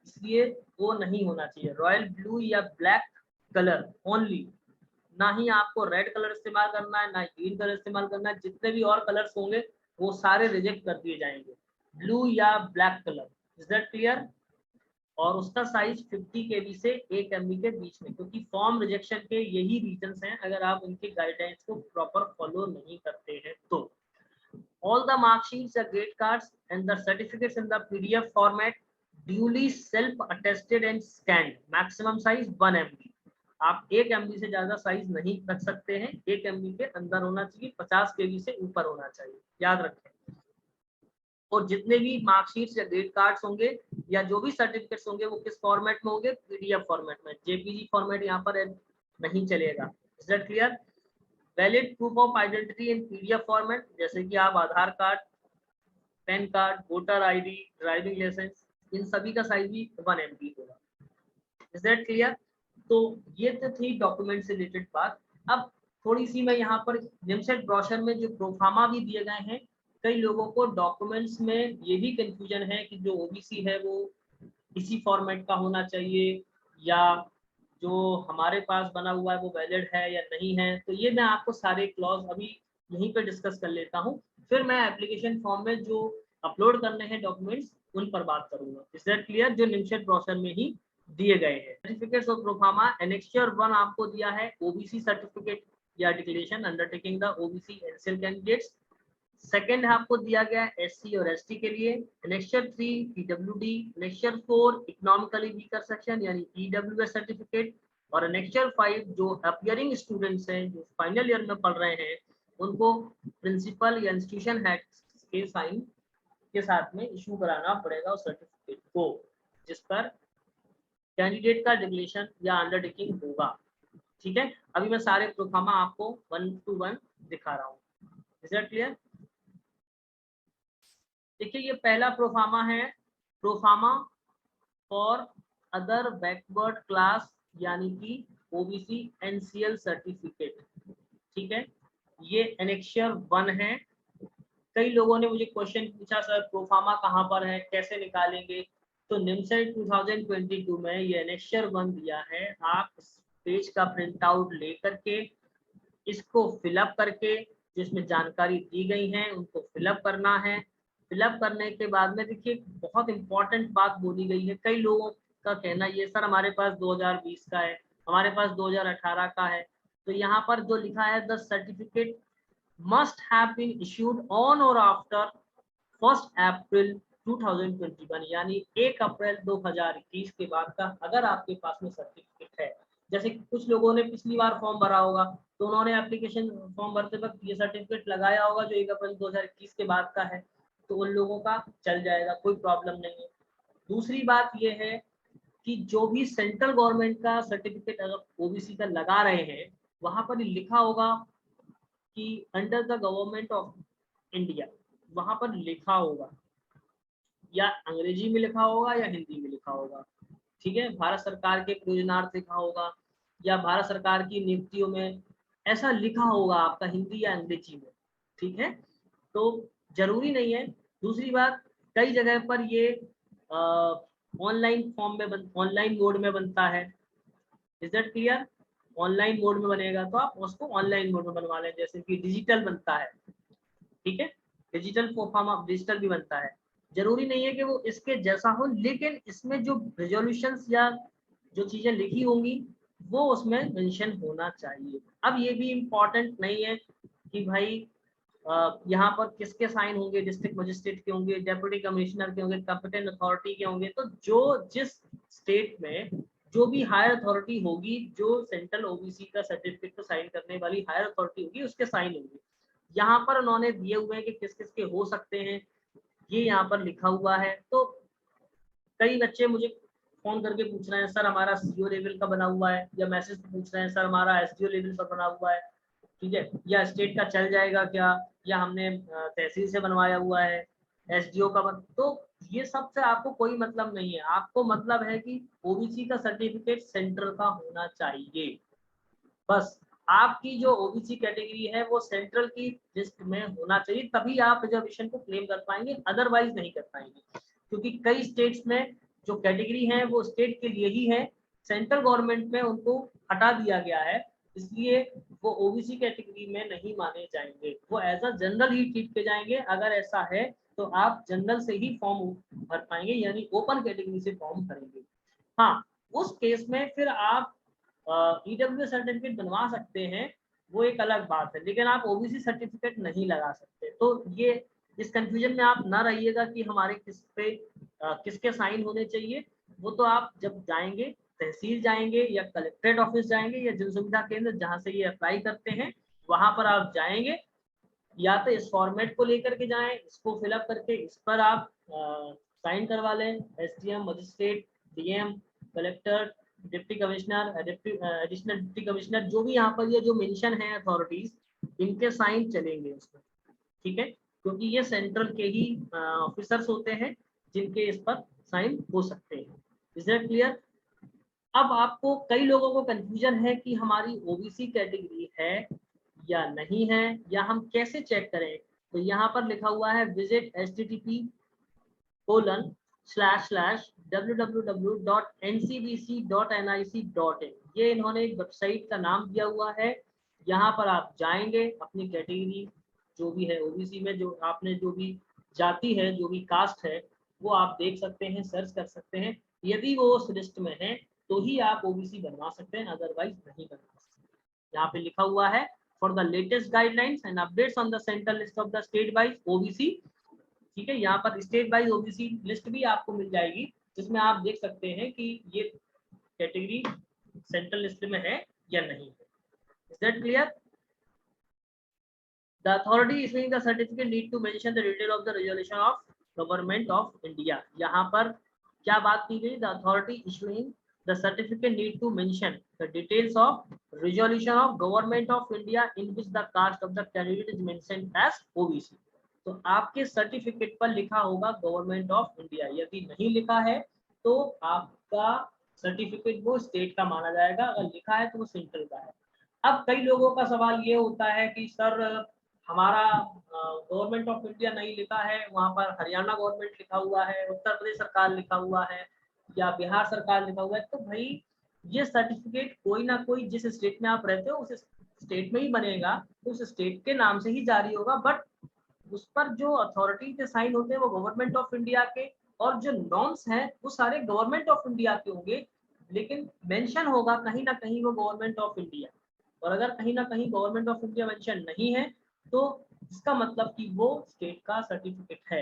इसलिए वो नहीं होना चाहिए। रॉयल ब्लू या ब्लैक कलर ओनली, ना ही आपको रेड कलर इस्तेमाल करना है, ना ग्रीन कलर इस्तेमाल करना है, जितने भी और कलर्स होंगे वो सारे रिजेक्ट कर दिए जाएंगे, ब्लू या black colour. Is that clear? और उसका साइज 50 KB से 1 MB के बीच में, क्योंकि फॉर्म रिजेक्शन के यही रीजंस हैं अगर आप उनके गाइडलाइंस को प्रॉपर फॉलो नहीं करते हैं तो। ऑल द मार्कशीट्स या grade cards and the certificates in the PDF format duly self attested and scanned, maximum size 1 MB। आप 1 MB से ज्यादा साइज नहीं रख सकते हैं, 1 MB के अंदर होना चाहिए, 50 KB से ऊपर होना चाहिए, याद रखें। और जितने भी मार्कशीट्स या ग्रेड कार्ड्स होंगे या जो भी सर्टिफिकेट्स होंगे वो किस फॉर्मेट में होंगे, PDF फॉर्मेट में, JPG फॉर्मेट यहाँ पर नहीं चलेगा। Is that clear? Valid proof of identity in PDF format, जैसे कि आप Aadhaar card, pan card, voter ID, driving licence, इन सभी का साइज भी 1 MB होगा। Is that clear? तो ये तो थी डॉक्यूमेंट से रिलेटेड बात। अब थोड़ी सी मैं यहाँ पर निमसेट ब्रोशर में जो प्रोफार्मा भी दिए गए हैं, कई लोगों को डॉक्यूमेंट्स में ये भी कंफ्यूजन है कि जो OBC है वो इसी फॉर्मेट का होना चाहिए या जो हमारे पास बना हुआ है वो वैलिड है या नहीं है। तो ये मैं आपको सारे क्लॉज अभी यहीं पे डिस्कस कर लेता हूँ, फिर मैं एप्लीकेशन फॉर्म में जो अपलोड करने हैं डॉक्यूमेंट्स उन पर बात करूंगा। Is that clear? जो निमसेट ब्रोशर में ही दिए गए हैं। सर्टिफिकेट्स ऑफ प्रोफार्मा एनेक्चर 1 आपको दिया है ओबीसी सर्टिफिकेट या declaration undertaking the OBC NCL candidates. Second आपको दिया गया एससी और एसटी के लिए annexure 3 PWD, annexure 4 economically weaker section यानी ईडब्ल्यूएस सर्टिफिकेट, और एनेक्चर 5 जो अपियरिंग स्टूडेंट्स हैं जो फाइनल ईयर में पढ़ रहे हैं उनको प्रिंसिपल या इंस्टीट्यूशन हेड के साइन के साथ में इशू कराना पड़ेगा उस सर्टिफिकेट को जिस पर कैंडिडेट का डिक्लेरेशन या अंडरटेकिंग होगा। ठीक है, अभी मैं सारे प्रोफार्मा आपको 1 to 1 दिखा रहा हूँ। Is that clear? देखिए ये पहला प्रोफार्मा है, proforma for other backward class यानी कि ओबीसी एनसीएल सर्टिफिकेट। ठीक है, ये एनेक्चर 1 है। कई लोगों ने मुझे क्वेश्चन पूछा सर प्रोफार्मा कहाँ पर है, कैसे निकालेंगे? तो निमसेट 2022 में ये एनेक्चर 1 दिया है। आप इस पेज का प्रिंट आउट लेकर के इसको फिलअप करके जिसमें जानकारी दी गई है उनको फिलअप करना है। फिलअप करने के बाद में देखिए बहुत इंपॉर्टेंट बात बोली गई है। कई लोगों का कहना ये सर हमारे पास 2020 का है, हमारे पास 2018 का है। तो यहाँ पर जो लिखा है the certificate must have been issued on or after 1 April 2021 यानी 1 अप्रैल 2021 के बाद का अगर आपके पास में सर्टिफिकेट है। जैसे कि कुछ लोगों ने पिछली बार फॉर्म भरा होगा तो उन्होंने एप्लीकेशन फॉर्म भरते वक्त ये सर्टिफिकेट लगाया होगा जो 1 अप्रैल 2021 के बाद का है, तो उन लोगों का चल जाएगा, कोई प्रॉब्लम नहीं है। दूसरी बात ये है कि जो भी सेंट्रल गवर्नमेंट का सर्टिफिकेट अगर ओबीसी का लगा रहे हैं वहां पर लिखा होगा कि under the government of India, वहां पर लिखा होगा या अंग्रेजी में लिखा होगा या हिंदी में लिखा होगा। ठीक है, भारत सरकार के प्रयोजनार्थ लिखा होगा या भारत सरकार की नियुक्तियों में ऐसा लिखा होगा आपका हिंदी या अंग्रेजी में। ठीक है, तो जरूरी नहीं है। दूसरी बात, कई जगह पर ये ऑनलाइन फॉर्म में ऑनलाइन मोड में बनता है। Is that clear? Online mode में बनेगा तो आप उसको ऑनलाइन मोड में बनवा लें, जैसे कि डिजिटल बनता है। ठीक है, डिजिटल फॉर्म डिजिटल भी बनता है। जरूरी नहीं है कि वो इसके जैसा हो, लेकिन इसमें जो रेजोल्यूशंस या जो चीजें लिखी होंगी वो उसमें मेंशन होना चाहिए। अब ये भी इम्पोर्टेंट नहीं है कि भाई यहाँ पर किसके साइन होंगे, डिस्ट्रिक्ट मजिस्ट्रेट के होंगे, डेप्यूटी कमिश्नर के होंगे, कंपिटेंट अथॉरिटी के होंगे। तो जो जिस स्टेट में जो भी हायर अथॉरिटी होगी, जो सेंट्रल ओबीसी का सर्टिफिकेट को साइन करने वाली हायर अथॉरिटी होगी उसके साइन होंगे। यहाँ पर उन्होंने दिए हुए हैं कि किस किस के हो सकते हैं, ये यहाँ पर लिखा हुआ है। तो कई बच्चे मुझे फोन करके पूछ रहे हैं सर हमारा सीओ लेवल का बना हुआ है, या मैसेज पूछ रहे हैं सर हमारा एसडीओ लेवल पर बना हुआ है। ठीक है, या स्टेट का चल जाएगा क्या, या हमने तहसील से बनवाया हुआ है एसडीओ का तो ये सब से आपको कोई मतलब नहीं है। आपको मतलब है कि ओबीसी का सर्टिफिकेट सेंट्रल का होना चाहिए। बस आपकी जो ओबीसी कैटेगरी है वो सेंट्रल की लिस्ट में होना चाहिए, तभी आप रिजर्वेशन को क्लेम कर पाएंगे, अदरवाइज नहीं कर पाएंगे। क्योंकि कई स्टेट्स में जो कैटेगरी है वो स्टेट के लिए ही है, सेंट्रल गवर्नमेंट में उनको हटा दिया गया है, इसलिए वो ओबीसी कैटेगरी में नहीं माने जाएंगे, वो एज अ जनरल ही ट्रीट किए जाएंगे। अगर ऐसा है तो आप जनरल से ही फॉर्म भर पाएंगे, यानी ओपन कैटेगरी से फॉर्म भरेंगे। हाँ, उस केस में फिर आप ईडब्ल्यू सर्टिफिकेट बनवा सकते हैं, वो एक अलग बात है, लेकिन आप ओबीसी सर्टिफिकेट नहीं लगा सकते। तो ये इस कंफ्यूजन में आप ना रहिएगा कि हमारे किस पे किसके साइन होने चाहिए। वो तो आप जब जाएंगे, तहसील जाएंगे या कलेक्ट्रेट ऑफिस जाएंगे या जन सुविधा केंद्र जहाँ से ये अप्लाई करते हैं वहां पर आप जाएंगे, या तो इस फॉर्मेट को लेकर के जाएं, इसको फिलअप करके इस पर आप साइन करवा लें। SDM, magistrate, DM, collector, deputy commissioner, additional deputy commissioner, जो भी यहाँ पर ये जो मेंशन है अथॉरिटीज, इनके साइन चलेंगे उसमें। ठीक है, क्योंकि ये सेंट्रल के ही ऑफिसर्स होते हैं जिनके इस पर साइन हो सकते हैं। Is that clear? अब आपको कई लोगों को कंफ्यूजन है कि हमारी ओबीसी कैटेगरी है या नहीं है, या हम कैसे चेक करें। तो यहाँ पर लिखा हुआ है विजिट http://www.ncbc.nic.in, ये इन्होंने एक वेबसाइट का नाम दिया हुआ है। यहाँ पर आप जाएंगे, अपनी कैटेगरी जो भी है ओबीसी में, जो आपने जो भी जाति है, जो भी कास्ट है, वो आप देख सकते हैं, सर्च कर सकते हैं। यदि वो उस लिस्ट में है तो ही आप ओबीसी बनवा सकते हैं, अदरवाइज नहीं बनवा सकते। यहाँ पे लिखा हुआ है for the latest guidelines and updates on the central list of the state wise OBC. ठीक है, यहाँ पर स्टेट वाइज ओबीसी लिस्ट भी आपको मिल जाएगी, जिसमें आप देख सकते हैं कि ये कैटेगरी सेंट्रल लिस्ट में है या नहीं है। Is that clear? The authority issuing the certificate need to mention the detail of the resolution of Government of India. यहाँ पर क्या बात की गई? The authority issuing the certificate need to mention the details of resolution of Government of India in which the caste of the candidate is mentioned as OBC. तो आपके certificate पर लिखा होगा गवर्नमेंट ऑफ इंडिया। यदि नहीं लिखा है तो आपका सर्टिफिकेट वो स्टेट का माना जाएगा, अगर लिखा है तो वो सेंट्रल का है। अब कई लोगों का सवाल ये होता है कि सर हमारा गवर्नमेंट ऑफ इंडिया नहीं लिखा है, वहां पर हरियाणा गवर्नमेंट लिखा हुआ है, उत्तर प्रदेश सरकार लिखा हुआ है या बिहार सरकार लिखा हुआ है, तो भाई ये सर्टिफिकेट कोई ना कोई जिस स्टेट में आप रहते हो उस स्टेट में ही बनेगा, उस स्टेट के नाम से ही जारी होगा, बट उस पर जो अथॉरिटी के साइन होते हैं वो गवर्नमेंट ऑफ इंडिया के, और जो नॉर्म्स हैं वो सारे गवर्नमेंट ऑफ इंडिया के होंगे, लेकिन मेंशन होगा कहीं ना कहीं वो गवर्नमेंट ऑफ इंडिया। और अगर कहीं ना कहीं गवर्नमेंट ऑफ इंडिया मेंशन नहीं है तो इसका मतलब कि वो स्टेट का सर्टिफिकेट है।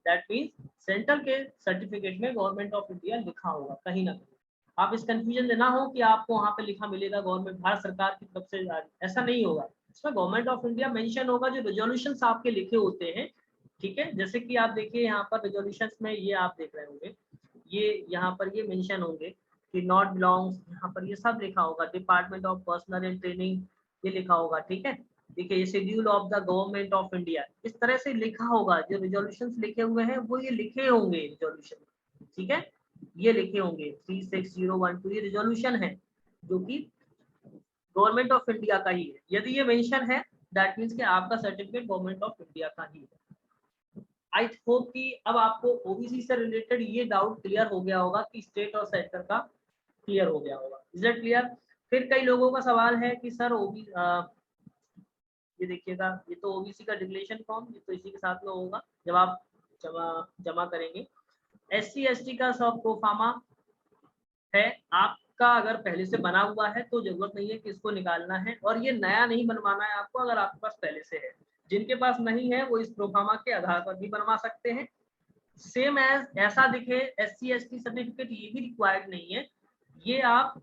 दैट मीन्स सेंट्रल के सर्टिफिकेट में गवर्नमेंट ऑफ इंडिया लिखा होगा कहीं ना कहीं। आप इस कंफ्यूजन में ना हो कि आपको वहां पे लिखा मिलेगा गवर्नमेंट भारत सरकार की तरफ से, ऐसा नहीं होगा। इसमें गवर्नमेंट ऑफ इंडिया मेंशन होगा जो रेजोल्यूशन आपके लिखे होते हैं। ठीक है, जैसे कि आप देखिए यहाँ पर रेजोल्यूशन में ये आप देख रहे होंगे, ये यहाँ पर ये मेंशन होंगे कि नॉट बिलोंग्स, यहाँ पर ये सब लिखा होगा, department of personal and training ये लिखा होगा। ठीक है, देखिए ये schedule of the government of India इस तरह से लिखा होगा, जो रेजोल्यूशंस लिखे हुए हैं वो ये लिखे होंगे रेजोल्यूशन। ठीक है, ये लिखे होंगे 36012 ये रेजोल्यूशन है जो कि गवर्नमेंट ऑफ इंडिया का ही है। यदि ये मेंशन है दैट मींस कि आपका सर्टिफिकेट गवर्नमेंट ऑफ इंडिया का ही है। आई होप कि अब आपको ओबीसी से रिलेटेड ये डाउट क्लियर हो गया होगा कि स्टेट और सेंटर का क्लियर हो गया होगा। Is it clear? फिर कई लोगों का सवाल है कि सर ये देखिएगा, ये तो ओबीसी का डिक्लेरेशन फॉर्म, ये तो इसी के साथ में होगा जब आप जमा करेंगे। एससी एसटी का सब प्रोफार्मा है, आपका अगर पहले से बना हुआ है तो जरूरत नहीं है कि इसको निकालना है, और ये नया नहीं बनवाना है आपको अगर आपके पास पहले से है। जिनके पास नहीं है वो इस प्रोफार्मा के आधार पर भी बनवा सकते हैं। सेम एज ऐसा दिखे एससी एसटी सर्टिफिकेट, ये भी रिक्वायर्ड नहीं है, ये आप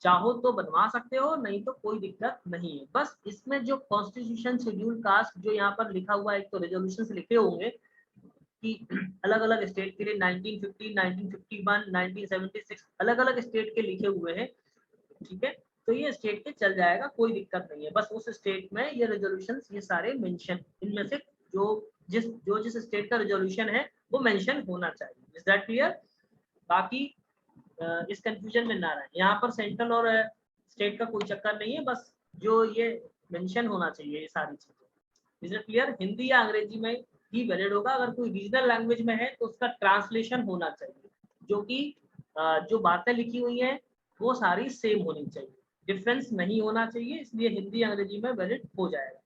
चाहो तो बनवा सकते हो, नहीं तो कोई दिक्कत नहीं है। बस इसमें जो कॉन्स्टिट्यूशन शेड्यूल कास्ट जो यहाँ पर लिखा हुआ है, एक तो रेजोल्यूशन लिखे होंगे कि अलग अलग स्टेट के लिए 1950, 1951, 1976 अलग अलग स्टेट के लिखे हुए हैं। ठीक है, तो ये स्टेट के चल जाएगा, कोई दिक्कत नहीं है। बस उस स्टेट में ये रेजोल्यूशन ये सारे मेंशन, इनमें से जिस स्टेट का रेजोल्यूशन है वो मेंशन होना चाहिए। Is that clear? बाकी इस कंफ्यूजन में ना रहे, यहाँ पर सेंट्रल और स्टेट का कोई चक्कर नहीं है, बस जो ये मेंशन होना चाहिए ये सारी चीजें। Is it clear? हिंदी या अंग्रेजी में ही वैलिड होगा, अगर कोई रीजनल लैंग्वेज में है तो उसका ट्रांसलेशन होना चाहिए, जो कि जो बातें लिखी हुई हैं वो सारी सेम होनी चाहिए, डिफरेंस नहीं होना चाहिए, इसलिए हिंदी अंग्रेजी में वैलिड हो जाएगा।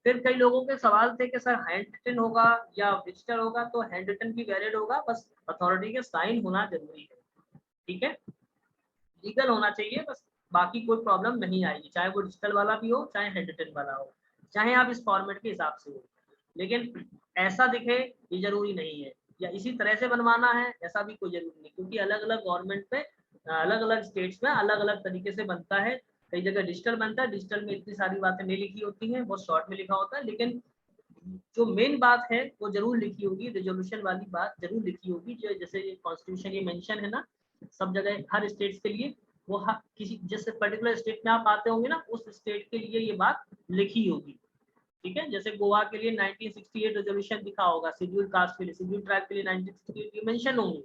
फिर कई लोगों के सवाल थे कि सर हैंड रिटन होगा या डिजिटल होगा, तो हैंड रिटन भी वैलिड होगा, बस अथॉरिटी के साइन होना जरूरी है। ठीक है, लीगल होना चाहिए बस, बाकी कोई प्रॉब्लम नहीं आएगी, चाहे वो डिजिटल वाला भी हो चाहे हैंड रिटन वाला हो, चाहे आप इस फॉर्मेट के हिसाब से हो, लेकिन ऐसा दिखे ये जरूरी नहीं है, या इसी तरह से बनवाना है ऐसा भी कोई जरूरी नहीं, क्योंकि अलग अलग गवर्नमेंट पे अलग अलग स्टेट्स में अलग अलग तरीके से बनता है। कई जगह डिजिटल बनता है, डिजिटल में इतनी सारी बातें नहीं लिखी होती हैं, बहुत शॉर्ट में लिखा होता है, लेकिन जो मेन बात है वो जरूर लिखी होगी, रेजोल्यूशन वाली बात जरूर लिखी होगी, जो जैसे ये कॉन्स्टिट्यूशन ये मेंशन है ना सब जगह हर स्टेट के लिए, वो किसी जैसे पर्टिकुलर स्टेट में आप आते होंगे ना उस स्टेट के लिए ये बात लिखी होगी। ठीक है, जैसे गोवा के लिए 1968 रेजोल्यूशन लिखा होगा, शेड्यूल कास्ट के लिए, शेड्यूल ट्राइब के लिए 1968 मेंशन होंगे।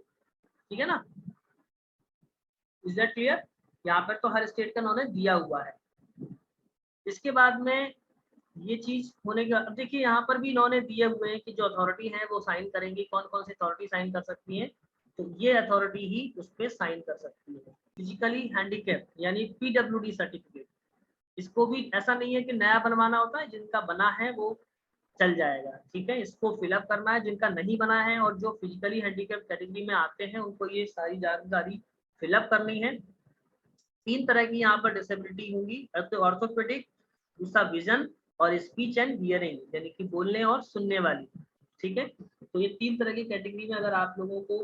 ठीक है ना? Is that clear? यहाँ पर तो हर स्टेट का नॉलेज दिया हुआ है। इसके बाद में ये चीज होने के बाद अब देखिए यहाँ पर भी इन्होंने दिए हुए हैं कि जो अथॉरिटी है वो साइन करेंगी, कौन कौन सी अथॉरिटी साइन कर सकती है, तो ये अथॉरिटी ही उस पर साइन कर सकती है। फिजिकली हैंडीकैप यानी पीडब्ल्यूडी सर्टिफिकेट, इसको भी ऐसा नहीं है कि नया बनवाना होता है, जिनका बना है वो चल जाएगा। ठीक है, इसको फिलअप करना है जिनका नहीं बना है, और जो फिजिकली हैंडीकैप कैटेगरी में आते हैं उनको ये सारी जानकारी फिलअप करनी है। 3 तरह की यहाँ पर डिसेबिलिटी होंगी, ऑर्थोपेडिक, दूसरा विजन, और स्पीच एंड हियरिंग यानी कि बोलने और सुनने वाली। ठीक है, तो ये 3 तरह की कैटेगरी में अगर आप लोगों को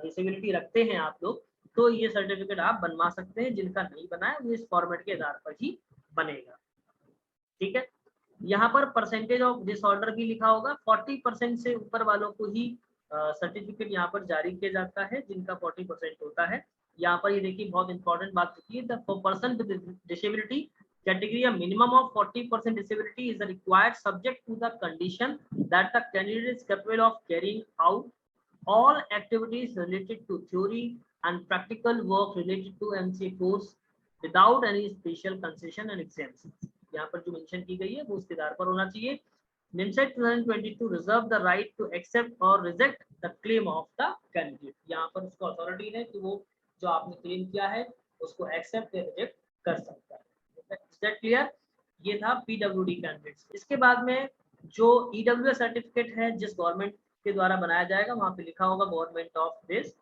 डिसेबिलिटी रखते हैं आप लोग, तो ये सर्टिफिकेट आप बनवा सकते हैं। जिनका नहीं बना है वो इस फॉर्मेट के आधार पर ही बनेगा। ठीक है, यहाँ पर परसेंटेज ऑफ डिसऑर्डर भी लिखा होगा। 40% से ऊपर वालों को ही सर्टिफिकेट यहाँ पर जारी किया जाता है, जिनका 40% होता है। यहाँ पर ये देखिए बहुत इंपॉर्टेंट बात होती है, the person with disability category, a minimum of 40% disability is required subject to the condition that the candidate is capable of carrying out all activities related to theory and practical work related to MCA course without any special concession and exemptions। यहाँ पर जो mention की गई है वो उसके आधार पर होना चाहिए। NIMSET 2022 reserve the right to accept or reject the claim of the candidate। यहाँ पर उसको अथॉरिटी है कि वो जो आपने क्लेम किया है उसको एक्सेप्ट या रिजेक्ट कर सकता है। क्लियर, ये था पीडब्ल्यूडी कैंडिडेट्स। इसके बाद में जो ईडब्ल्यूएस सर्टिफिकेट है जिस गवर्नमेंट के द्वारा बनाया जाएगा वहां पे लिखा होगा गवर्नमेंट ऑफ दिस।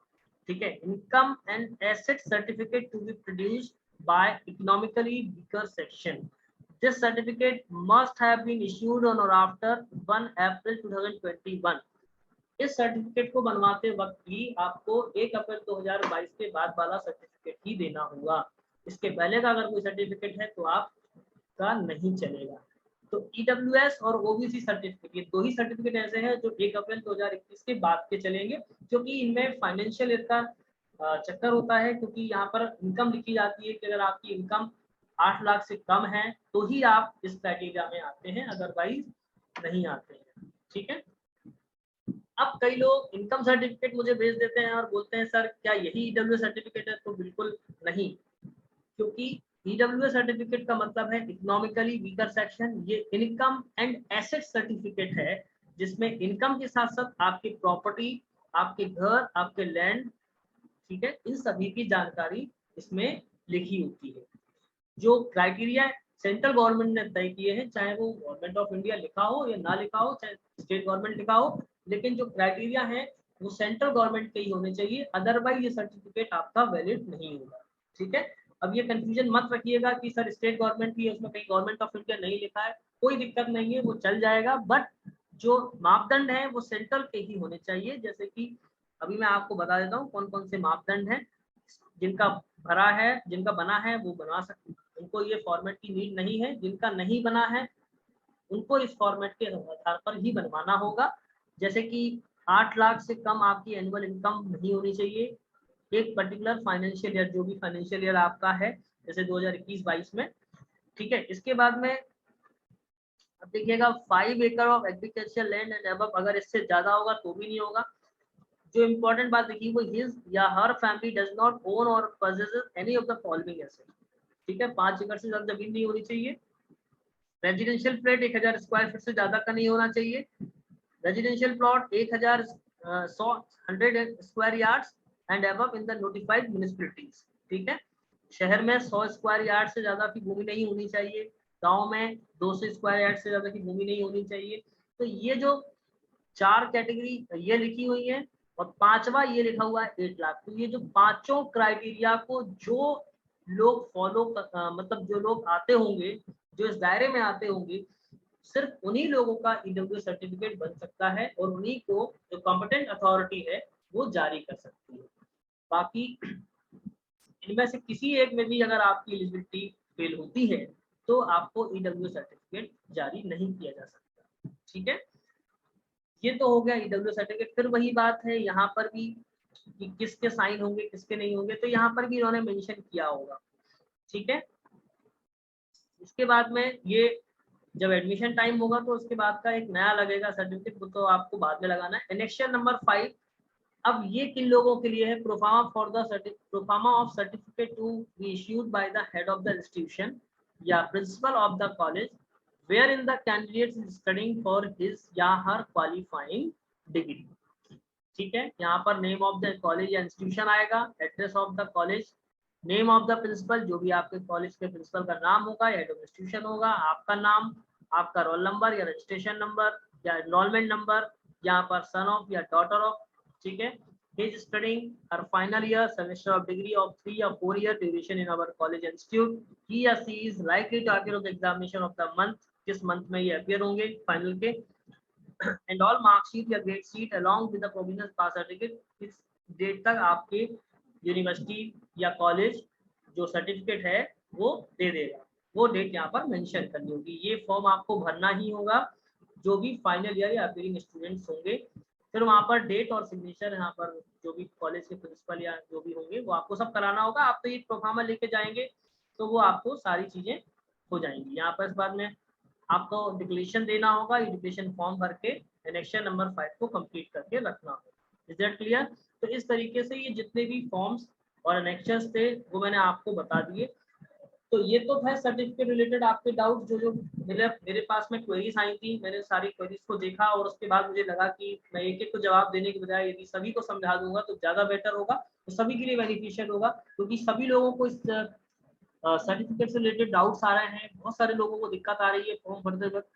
ठीक है, income and asset certificate to be produced by economically weaker section. This certificate must have been issued on और आफ्टर 1 अप्रैल 2021। इस सर्टिफिकेट को बनवाते वक्त भी आपको 1 अप्रैल 2022 के बाद वाला सर्टिफिकेट ही देना होगा। इसके पहले का अगर कोई सर्टिफिकेट है तो आपका नहीं चलेगा। तो ईडब्ल्यूएस और ओबीसी सर्टिफिकेट, ये 2 ही सर्टिफिकेट ऐसे हैं जो 1 अप्रैल 2021 के बाद के चलेंगे, क्योंकि इनमें फाइनेंशियल ईयर का चक्कर होता है। क्योंकि यहाँ पर इनकम लिखी जाती है कि अगर आपकी इनकम 8 लाख से कम है तो ही आप इस क्राइटेरिया में आते हैं, अदरवाइज नहीं आते हैं। ठीक है, अब कई लोग इनकम सर्टिफिकेट मुझे भेज देते हैं और बोलते हैं सर क्या यही ईडब्ल्यूएस सर्टिफिकेट है? तो बिल्कुल नहीं, क्योंकि ईडब्ल्यूएस सर्टिफिकेट का मतलब है इकोनॉमिकली वीकर सेक्शन। ये इनकम एंड एसेट सर्टिफिकेट है जिसमें इनकम के साथ साथ आपकी प्रॉपर्टी, आपके घर, आपके लैंड, ठीक है, इन सभी की जानकारी इसमें लिखी होती है। जो क्राइटेरिया सेंट्रल गवर्नमेंट ने तय किए हैं, चाहे वो गवर्नमेंट ऑफ इंडिया लिखा हो या ना लिखा हो, चाहे स्टेट गवर्नमेंट लिखा हो, लेकिन जो क्राइटेरिया है वो सेंट्रल गवर्नमेंट के ही होने चाहिए, अदरवाइज ये सर्टिफिकेट आपका वैलिड नहीं होगा। ठीक है, अब ये कंफ्यूजन मत रखिएगा कि सर स्टेट गवर्नमेंट की है उसमें कहीं गवर्नमेंट ऑफ इंडिया नहीं लिखा है, कोई दिक्कत नहीं है, वो चल जाएगा। बट जो मापदंड है वो सेंट्रल के ही होने चाहिए। जैसे कि अभी मैं आपको बता देता हूँ कौन कौन से मापदंड हैं। जिनका भरा है, जिनका बना है वो बनवा सकते, उनको ये फॉर्मेट की नीड नहीं है। जिनका नहीं बना है उनको इस फॉर्मेट के आधार पर ही बनवाना होगा। जैसे कि 8 लाख से कम आपकी एनुअल इनकम नहीं होनी चाहिए एक पर्टिकुलर फाइनेंशियल ईयर, जो भी फाइनेंशियल ईयर आपका है, जैसे 2021-22 में। ठीक है, इसके बाद में अब देखिएगा 5 एकड़ of agriculture land and above, अगर इससे ज्यादा होगा तो भी नहीं होगा। जो इम्पोर्टेंट बात देखिए वो हिज या हर फैमिली डज नॉट ओन और possesses any of the following asset. ठीक है, 5 एकड़ से ज्यादा जमीन नहीं होनी चाहिए। रेजिडेंशियल फ्लैट 1000 स्क्वायर फीट से ज्यादा का नहीं होना चाहिए। Residential plot 1000 square yards and above in the notified municipalities. ठीक है, शहर में 100 स्क्वायर यार्ड से ज्यादा की भूमि नहीं होनी चाहिए, गांव में 200 स्क्वायर यार्ड से ज्यादा की भूमि नहीं होनी चाहिए। तो ये जो 4 कैटेगरी ये लिखी हुई है, और 5वां ये लिखा हुआ है 8 लाख। तो ये जो पांचों क्राइटेरिया को जो लोग फॉलो मतलब जो लोग आते होंगे, जो इस दायरे में आते होंगे, सिर्फ उन्हीं लोगों का ईडब्ल्यू सर्टिफिकेट बन सकता है और उन्हीं को जो कॉम्पिटेंट अथॉरिटी है वो जारी कर सकती है। बाकी इनमें से किसी एक में भी अगर आपकी एलिजिबिलिटी फेल होती है तो आपको ईडब्ल्यू सर्टिफिकेट जारी नहीं किया जा सकता। ठीक है, ये तो हो गया ईडब्ल्यू सर्टिफिकेट। फिर वही बात है यहाँ पर भी कि किसके साइन होंगे किसके नहीं होंगे, तो यहाँ पर भी इन्होंने मेंशन किया होगा। ठीक है, इसके बाद में ये जब एडमिशन टाइम होगा तो उसके बाद का एक नया लगेगा सर्टिफिकेट, वो तो आपको बाद में लगाना है। एनेक्शन नंबर 5, अब ये किन लोगों के लिए है? Proforma of certificate to be issued by the head of the institution या principal of the college where in the candidate is studying for his या हर क्वालिफाइंग डिग्री। ठीक है, यहाँ पर नेम ऑफ द कॉलेज या institution आएगा, address of the college, name of the principal, जो भी आपके कॉलेज के प्रिंसिपल का नाम होगा, हेड ऑफ इंस्टीट्यूशन होगा, आपका नाम, आपका रोल नंबर या रजिस्ट्रेशन नंबर या एनरोलमेंट नंबर, यहाँ पर सन ऑफ या डॉटर ऑफ, ठीक है। He is studying her final year semester of degree of 3 or 4 year duration in our college institute. He or she is likely to appear on the examination of the month. किस month में ये appear होंगे final के, and all mark sheet या grade sheet along with the provisional pass certificate इस date तक आपके university या कॉलेज जो सर्टिफिकेट है वो दे देगा। वो डेट यहाँ पर मेंशन करनी होगी। ये फॉर्म आपको भरना ही होगा जो भी फाइनल ईयर या अपीयरिंग स्टूडेंट्स होंगे। फिर वहाँ पर डेट और सिग्नेचर यहाँ पर जो भी कॉलेज के प्रिंसिपल या जो भी होंगे वो आपको सब कराना होगा। आप तो ये प्रोफार्मा लेके जाएंगे तो वो आपको सारी चीजें हो जाएंगी। यहाँ पर इस बार में आपको डिक्लेरेशन देना होगा, एजुकेशन फॉर्म भर के एनेक्शन नंबर 5 को कंप्लीट करके रखना होगा। Is that clear? तो इस तरीके से ये जितने भी फॉर्म्स और एनेक्शंस थे वो मैंने आपको बता दिए। तो ये तो था सर्टिफिकेट रिलेटेड आपके डाउट जो मेरे पास में क्वेरीज आई थी। मैंने सारी क्वेरीज को देखा और उसके बाद मुझे लगा कि मैं एक एक को जवाब देने के बजाय यदि सभी को समझा दूंगा तो ज्यादा बेटर होगा, तो सभी के लिए बेनिफिशियल होगा, क्योंकि सभी लोगों को इस सर्टिफिकेट से रिलेटेड डाउट्स आ रहे हैं। बहुत सारे लोगों को दिक्कत आ रही है फॉर्म भरते वक्त।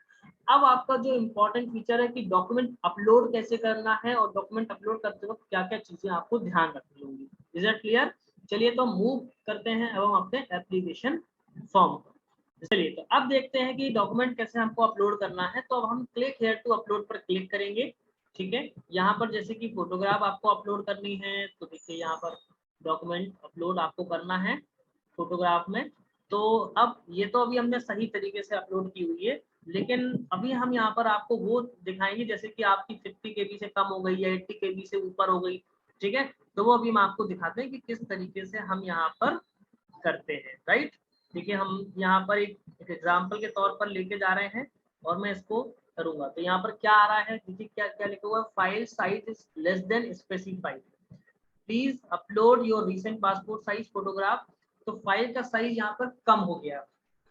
अब आपका जो इम्पोर्टेंट फीचर है कि डॉक्यूमेंट अपलोड कैसे करना है और डॉक्यूमेंट अपलोड करते वक्त क्या क्या चीजें आपको ध्यान रखनी होगी। Is that clear? चलिए तो मूव करते हैं एवं अपने एप्लीकेशन फॉर्म। चलिए तो अब देखते हैं कि डॉक्यूमेंट कैसे हमको अपलोड करना है। तो अब हम क्लिक हेयर टू अपलोड पर क्लिक करेंगे, ठीक है। यहाँ पर जैसे कि फोटोग्राफ आपको अपलोड करनी है तो देखिए यहाँ पर डॉक्यूमेंट अपलोड आपको करना है फोटोग्राफ में। तो अब ये तो अभी हमने सही तरीके से अपलोड की हुई है, लेकिन अभी हम यहाँ पर आपको वो दिखाएंगे जैसे कि आपकी 50 KB से कम हो गई या 80 KB से ऊपर हो गई, ठीक है। तो वो अभी हम आपको दिखाते हैं कि किस तरीके से हम यहाँ पर करते हैं, राइट। देखिए हम यहाँ पर एक एग्जाम्पल के तौर पर लेके जा रहे हैं और मैं इसको करूंगा। तो यहाँ पर क्या आ रहा है, देखिए क्या क्या लिखा हुआ है, file size is less than specified, please upload your recent passport size photograph. तो फाइल का साइज यहाँ पर कम हो गया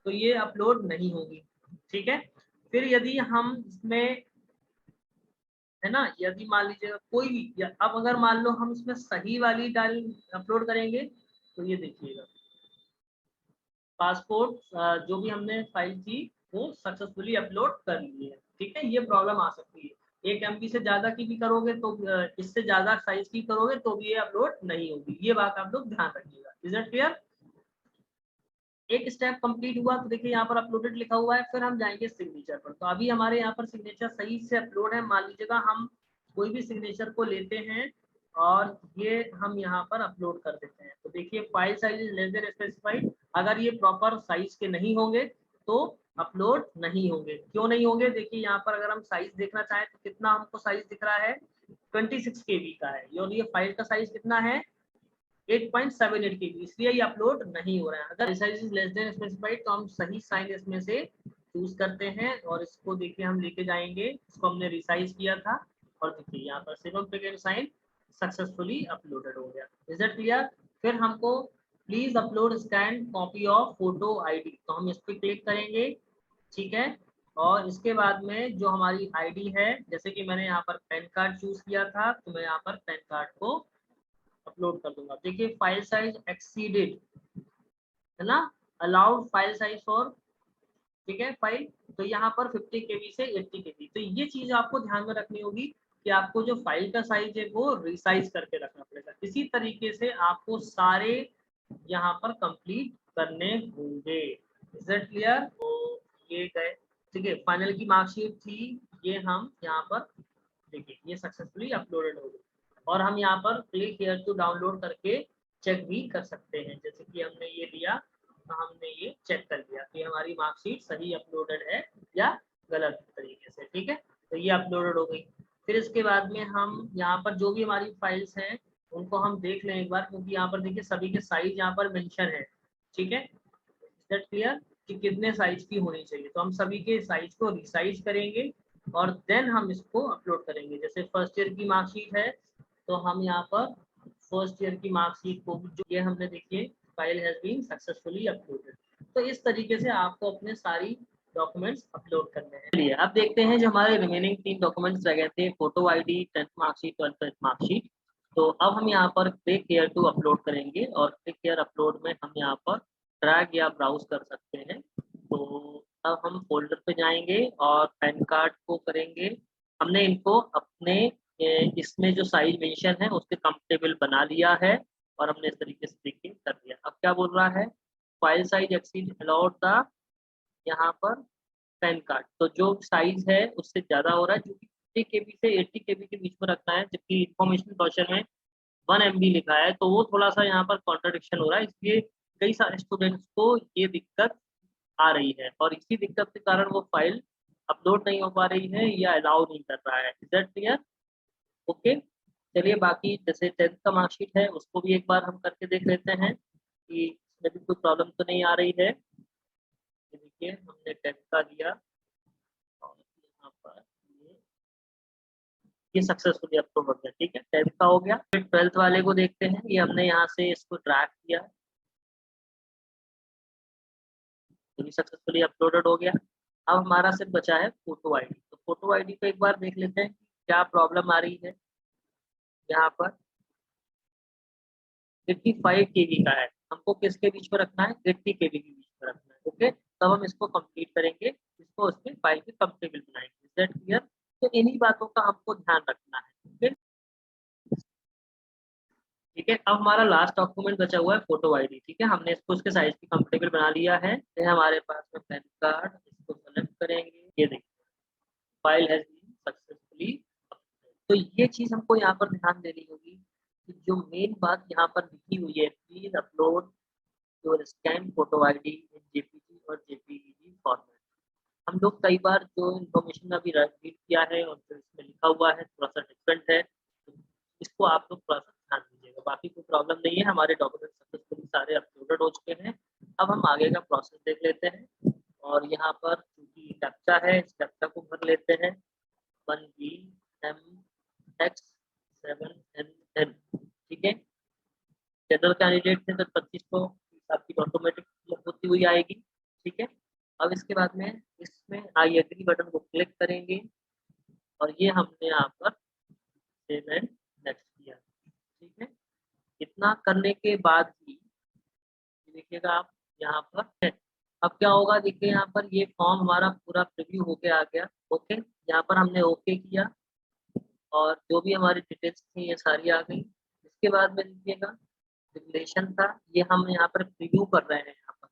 तो ये अपलोड नहीं होगी, ठीक है। फिर यदि हम इसमें है ना, यदि मान लीजिएगा कोई भी अब अगर मान लो हम इसमें सही वाली डाल अपलोड करेंगे तो ये देखिएगा पासपोर्ट जो भी हमने फाइल थी वो सक्सेसफुली अपलोड कर ली है, ठीक है। ये प्रॉब्लम आ सकती है, 1 MB से ज्यादा की भी करोगे तो इससे ज्यादा साइज की करोगे तो भी ये अपलोड नहीं होगी। ये बात आप लोग ध्यान रखिएगा। Is that clear? एक स्टेप कंप्लीट हुआ तो देखिए यहाँ पर अपलोडेड लिखा हुआ है। फिर हम जाएंगे सिग्नेचर पर। तो अभी हमारे यहाँ पर सिग्नेचर सही से अपलोड है। मान लीजिएगा हम कोई भी सिग्नेचर को लेते हैं और ये हम यहाँ पर अपलोड कर देते हैं। तो देखिए file size is less than specified, अगर ये प्रॉपर साइज के नहीं होंगे तो अपलोड नहीं होंगे। क्यों नहीं होंगे? देखिए यहाँ पर अगर हम साइज देखना चाहें तो कितना हमको साइज दिख रहा है, 26 KB का है और ये फाइल का साइज कितना है, 8.78 KB, इसलिए ये अपलोड नहीं हो रहा है। अगर size is less than specified तो हम सही साइज इसमें से चूज करते हैं और इसको देखिए हम लेके जाएंगे। इसको हमने रिसाइज किया था और देखिए यहाँ पर save pic and sign successfully uploaded हो गया। Is that clear? फिर हमको please upload scan copy of photo ID, तो हम इस पर क्लिक करेंगे, ठीक है। और इसके बाद में जो हमारी आईडी है, जैसे कि मैंने यहाँ पर पैन कार्ड चूज किया था तो मैं यहाँ पर पैन कार्ड को अपलोड कर दूंगा। देखिए फाइल साइज एक्सीडेड है ना, अलाउड फाइल साइज फॉर, ठीक है फाइल, तो यहाँ पर 50 KB से 80 KB। तो ये चीज आपको ध्यान में रखनी होगी कि आपको जो फाइल का साइज है वो रिसाइज करके रखना पड़ेगा। इसी तरीके से आपको सारे यहाँ पर कंप्लीट करने होंगे। Is that clear? तो ये गए, ठीक है। फाइनल की मार्कशीट थी, ये हम यहाँ पर देखिए ये सक्सेसफुली अपलोडेड हो गई और हम यहाँ पर क्लिक हियर टू डाउनलोड करके चेक भी कर सकते हैं। जैसे कि हमने ये लिया तो हमने ये चेक कर लिया कि हमारी मार्कशीट सही अपलोडेड है या गलत तरीके से, ठीक है। तो ये अपलोडेड हो गई। फिर इसके बाद में हम यहाँ पर जो भी हमारी फाइल्स हैं उनको हम देख लें एक बार, क्योंकि यहाँ पर देखिए सभी के साइज यहाँ पर मेंशन है, ठीक है। दैट क्लियर कि कितने साइज की होनी चाहिए। तो हम सभी के साइज को रिसाइज करेंगे और देन हम इसको अपलोड करेंगे। जैसे फर्स्ट ईयर की मार्कशीट है तो हम यहाँ पर फर्स्ट ईयर की मार्कशीट को जो ये हमने देखिए file has been successfully uploaded. तो इस तरीके से आपको अपने सारी डॉक्यूमेंट्स अपलोड करने हैं। चलिए अब देखते हैं जो हमारे रिमेनिंग 3 डॉक्यूमेंट्स रह गए थे, photo ID, 10th marksheet, 12th marksheet. तो अब हम यहाँ पर क्लिक हियर टू अपलोड करेंगे और क्लिक हियर अपलोड में हम यहाँ पर ड्रैग या ब्राउज कर सकते हैं। तो अब हम फोल्डर पे जाएंगे और पैन कार्ड को करेंगे, हमने इनको अपने इसमें जो साइज मेंशन है उसके कंफर्टेबल बना लिया है और हमने इस तरीके से देखिए कर दिया। अब क्या बोल रहा है, file size exceed allowed the, यहाँ पर पैन कार्ड, तो जो साइज है उससे ज्यादा हो रहा है, जो कि 50 केबी से 80 केबी के बीच में रखना है, जबकि इंफॉर्मेशन क्वेश्चन में 1 MB लिखा है, तो वो थोड़ा सा यहाँ पर कॉन्ट्रडिक्शन हो रहा है, इसलिए कई सारे स्टूडेंट्स को ये दिक्कत आ रही है और इसी दिक्कत के कारण वो फाइल अपलोड नहीं हो पा रही है या अलाउ नहीं कर रहा है। Is that clear? ओके, चलिए बाकी जैसे 10th का मार्कशीट है उसको भी एक बार हम करके देख लेते हैं कि इसमें भी कोई प्रॉब्लम तो नहीं आ रही है। ये देखिए हमने 10th का लिया और यहाँ पर ये सक्सेसफुली अपलोड हो गया। ठीक है, 10th का हो गया। फिर 12th वाले को देखते हैं, ये हमने यहाँ से इसको ड्रैग किया, तो ये सक्सेसफुली अपलोडेड हो गया। अब हमारा सिर्फ बचा है फोटो आईडी, तो फोटो आईडी को एक बार देख लेते हैं क्या प्रॉब्लम आ रही है। यहाँ पर 55 केबी का है, हमको किसके बीच में रखना है, 80 केबी के बीच में रखना है। ओके, तब हम इसको कंप्लीट करेंगे, इसको उसमें फाइल के कंफर्टेबल बनाएंगे। Is that clear? तो इन्हीं बातों का हमको ध्यान रखना है। ओके, ठीक है। अब हमारा लास्ट डॉक्यूमेंट बचा हुआ है फोटो आईडी। ठीक है, हमने इसको उसके साइज की कंफर्टेबल बना लिया है। ये हमारे पास में पैन कार्ड, इसको सेलेक्ट करेंगे, ये देखिए फाइल हैज बीन सक्सेसफुली। तो ये चीज हमको यहाँ पर ध्यान देनी होगी कि जो मेन बात यहाँ पर लिखी हुई है, please upload your scan photo ID in JPG और जेपीईजी फॉर्मेट। हम लोग कई बार जो इन्फॉर्मेशन अभी रीड किया है और जो इसमें लिखा हुआ है थोड़ा सा डिफरेंट है, तो इसको आप लोग थोड़ा सा ध्यान दीजिएगा। बाकी कोई प्रॉब्लम नहीं है, हमारे डॉक्यूमेंट सक्सेसफुली सारे अपलोडेड हो चुके हैं। अब हम आगे का प्रोसेस देख लेते हैं और यहाँ पर क्योंकि कैप्चा है, इस कैप्चा को भर लेते हैं 1BMX7NN। ठीक है, जनरल कैंडिडेट से तो 25 को आपकी ऑटोमेटिक होती हुई आएगी। ठीक है, अब इसके बाद में इसमें आई एग्री बटन को क्लिक करेंगे और ये हमने यहाँ पर सेव एंड नेक्स्ट किया। ठीक है, इतना करने के बाद ही देखिएगा आप यहाँ पर है। अब क्या होगा, देखिए यहाँ पर ये फॉर्म हमारा पूरा प्रीव्यू होके आ गया। ओके, यहाँ पर हमने ओके किया और जो भी हमारी डिटेल्स थी ये सारी आ गई। इसके बाद में देखिएगा रेगुलेशन था, ये हम यहाँ पर प्रीव्यू कर रहे हैं। यहाँ पर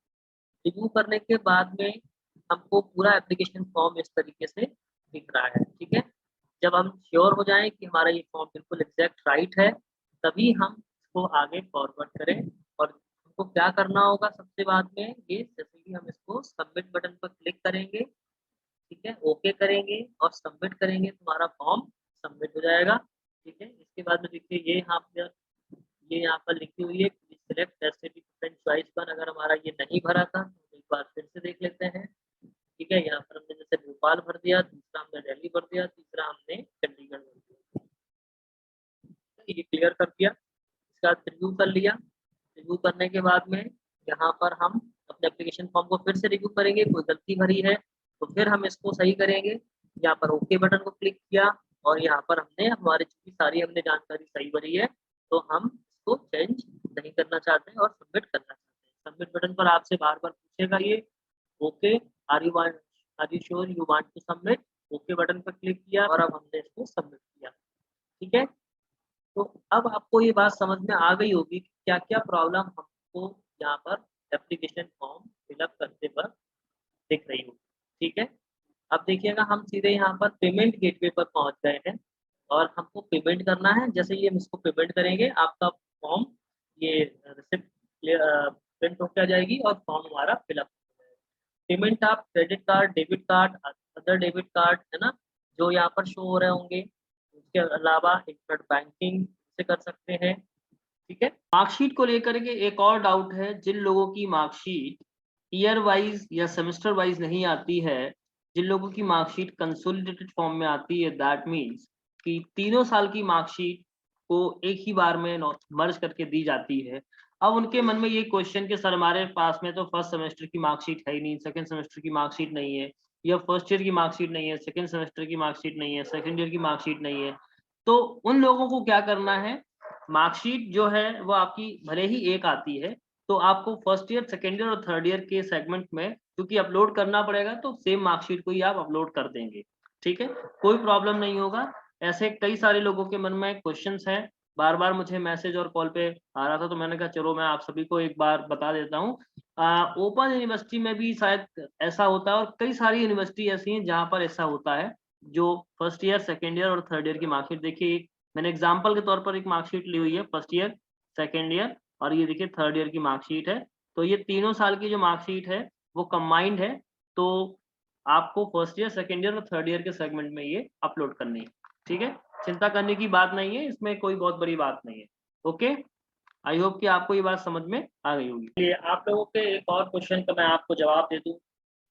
रिव्यू करने के बाद में हमको पूरा एप्लीकेशन फॉर्म इस तरीके से दिख रहा है। ठीक है, जब हम श्योर हो जाएं कि हमारा ये फॉर्म बिल्कुल एग्जैक्ट राइट है, तभी हम इसको आगे फॉरवर्ड करें। और हमको क्या करना होगा सबसे बाद में, ये जैसे कि हम इसको सबमिट बटन पर क्लिक करेंगे, ठीक है, ओके करेंगे और सबमिट करेंगे, तुम्हारा फॉर्म सबमिट हो जाएगा। ठीक है, इसके बाद में देखिए ये यहाँ पर लिखी हुई है सिलेक्ट एस डिफरेंट चॉइस पर, अगर हमारा ये नहीं भरा था तो एक बार फिर से देख लेते हैं। ठीक है, यहाँ पर हमने जैसे भोपाल भर दिया, दूसरा हमने दिल्ली भर दिया, तीसरा हमने चंडीगढ़ भर दिया। ये क्लियर कर दिया, इसके बाद रिव्यू कर लिया। रिव्यू करने के बाद में यहाँ पर हम अपने एप्लीकेशन फॉर्म को फिर से रिव्यू करेंगे, कोई गलती भरी है तो फिर हम इसको सही करेंगे। यहाँ पर ओके बटन को क्लिक किया और यहाँ पर हमने हमारी चूंकि सारी हमने जानकारी सही भरी है तो हम इसको चेंज नहीं करना चाहते हैं और सबमिट करना चाहते हैं। सबमिट बटन पर आपसे बार बार पूछेगा ये okay are you sure you want to submit. Okay button पर क्लिक किया और अब हमने इसको सबमिट किया। ठीक है, तो अब आपको ये बात समझ में आ गई होगी कि क्या क्या प्रॉब्लम हमको यहाँ पर एप्लीकेशन फॉर्म फिलअप करते पर दिख रही होगी। ठीक है, अब देखिएगा हम सीधे यहाँ पर पेमेंट गेटवे पर पहुंच गए हैं और हमको पेमेंट करना है। जैसे ही हम इसको पेमेंट करेंगे आपका फॉर्म ये रिसिप्ट प्रिंट होकर आ जाएगी और फॉर्म हमारा फिलअप हो जाएगा। पेमेंट आप credit card, debit card, other debit card है ना, जो यहाँ पर शो हो रहे होंगे, उसके अलावा इंटरनेट बैंकिंग से कर सकते हैं। ठीक है, मार्कशीट को लेकर के एक और डाउट है, जिन लोगों की मार्कशीट ईयर वाइज या सेमेस्टर वाइज नहीं आती है, जिन लोगों की मार्कशीट कंसोलिडेटेड फॉर्म में आती है, दैट मीन्स कि तीनों साल की मार्कशीट को एक ही बार में मर्ज करके दी जाती है। अब उनके मन में ये क्वेश्चन कि सर हमारे पास में तो फर्स्ट सेमेस्टर की मार्कशीट है ही नहीं, सेकंड सेमेस्टर की मार्कशीट नहीं है, या फर्स्ट ईयर की मार्कशीट नहीं है, सेकंड सेमेस्टर की मार्कशीट नहीं है, सेकंड ईयर की मार्कशीट नहीं है। तो उन लोगों को क्या करना है, मार्कशीट जो है वो आपकी भले ही एक आती है तो आपको फर्स्ट ईयर, सेकेंड ईयर और थर्ड ईयर के सेगमेंट में क्योंकि अपलोड करना पड़ेगा तो सेम मार्कशीट को ही आप अपलोड कर देंगे। ठीक है, कोई प्रॉब्लम नहीं होगा। ऐसे कई सारे लोगों के मन में क्वेश्चंस हैं, बार बार मुझे मैसेज और कॉल पे आ रहा था, तो मैंने कहा चलो मैं आप सभी को एक बार बता देता हूँ। ओपन यूनिवर्सिटी में भी शायद ऐसा होता है, और कई सारी यूनिवर्सिटी ऐसी हैं जहाँ पर ऐसा होता है। जो फर्स्ट ईयर, सेकेंड ईयर और थर्ड ईयर की मार्कशीट, देखिए मैंने एग्जाम्पल के तौर पर एक मार्कशीट ली हुई है, फर्स्ट ईयर, सेकेंड ईयर और ये देखिए थर्ड ईयर की मार्कशीट है। तो ये तीनों साल की जो मार्कशीट है वो कंबाइंड है। तो आपको फर्स्ट ईयर, सेकेंड ईयर और थर्ड ईयर के सेगमेंट में ये अपलोड करनी है। ठीक है, चिंता करने की बात नहीं है, इसमें कोई बहुत बड़ी बात नहीं है। ओके, आई होप कि आपको ये बात समझ में आ गई होगी। चलिए आप लोगों के एक और क्वेश्चन का मैं आपको जवाब दे दूं।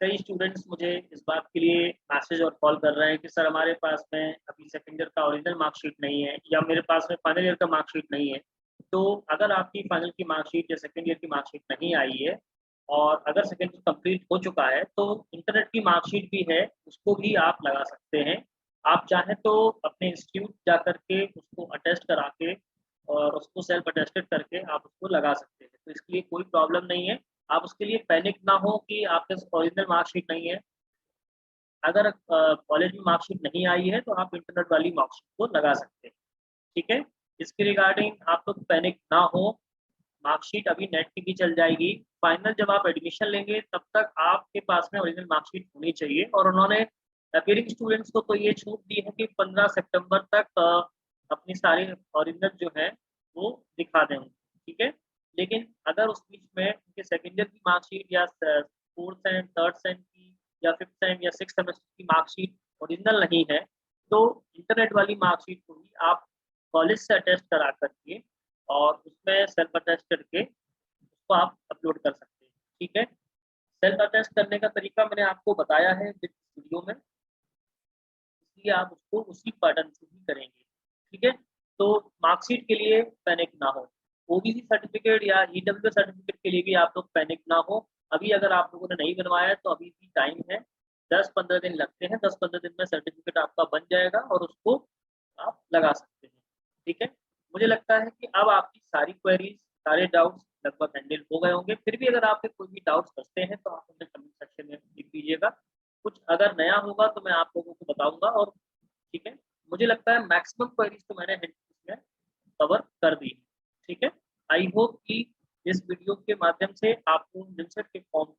कई स्टूडेंट्स मुझे इस बात के लिए मैसेज और कॉल कर रहे हैं कि सर हमारे पास में अभी सेकेंड ईयर का ओरिजिनल मार्कशीट नहीं है, या मेरे पास में फाइनल ईयर का मार्कशीट नहीं है। तो अगर आपकी फाइनल की मार्कशीट या सेकेंड ईयर की मार्कशीट नहीं आई है, और अगर सेकेंड ईयर कंप्लीट हो चुका है, तो इंटरनेट की मार्कशीट भी है, उसको भी आप लगा सकते हैं। आप चाहें तो अपने इंस्टीट्यूट जा करके उसको अटेस्ट करा के और उसको सेल्फ अटेस्टेड करके आप उसको लगा सकते हैं, तो इसके लिए कोई प्रॉब्लम नहीं है। आप उसके लिए पैनिक ना हो कि आपके ओरिजिनल मार्कशीट नहीं है। अगर कॉलेज में मार्कशीट नहीं आई है तो आप इंटरनेट वाली मार्कशीट को लगा सकते हैं। ठीक है, इसके रिगार्डिंग आप लोग पैनिक ना हो। मार्कशीट अभी नेट की भी चल जाएगी। फाइनल जब आप एडमिशन लेंगे तब तक आपके पास में ओरिजिनल मार्कशीट होनी चाहिए, और उन्होंने अपीयरिंग स्टूडेंट्स को तो ये छूट दी है कि 15 सितंबर तक अपनी सारी ओरिजिनल जो है वो दिखा दें। ठीक है, लेकिन अगर उस बीच में उनके सेकेंड ईयर की मार्कशीट या फोर्थ सेम, थर्ड सेम की या फिफ्थ सेम या सिक्स सेमेस्टर की मार्कशीट ओरिजिनल नहीं है, तो इंटरनेट वाली मार्कशीट को ही आप कॉलेज से अटेस्ट करा करके और उसमें सेल्फ अटेस्ट करके उसको आप अपलोड कर सकते हैं। ठीक है, सेल्फ अटेस्ट करने का तरीका मैंने आपको बताया है इस वीडियो में, इसलिए आप उसको उसी पैटर्न से ही करेंगे। ठीक है, तो मार्कशीट के लिए पैनिक ना हो। ओबीसी सर्टिफिकेट या ईडब्ल्यू सर्टिफिकेट के लिए भी आप लोग पैनिक ना हो। अभी अगर आप लोगों ने नहीं बनवाया है तो अभी भी टाइम है, 10-15 दिन लगते हैं, 10-15 दिन में सर्टिफिकेट आपका बन जाएगा और उसको आप लगा सकते हैं। ठीक है, मुझे लगता है कि अब आपकी सारी क्वेरीज, सारे डाउट्स लगभग हैंडल हो गए होंगे। फिर भी अगर आपके कोई भी डाउट्स बचते हैं तो आप हमें कमेंट सेक्शन में लिख दीजिएगा। कुछ अगर नया होगा तो मैं आप लोगों को बताऊंगा। और ठीक है, मुझे लगता है मैक्सिमम क्वेरीज तो मैंने इसमें कवर कर दी। ठीक है, आई होप कि इस वीडियो के माध्यम से आपको निम्सट के फॉर्म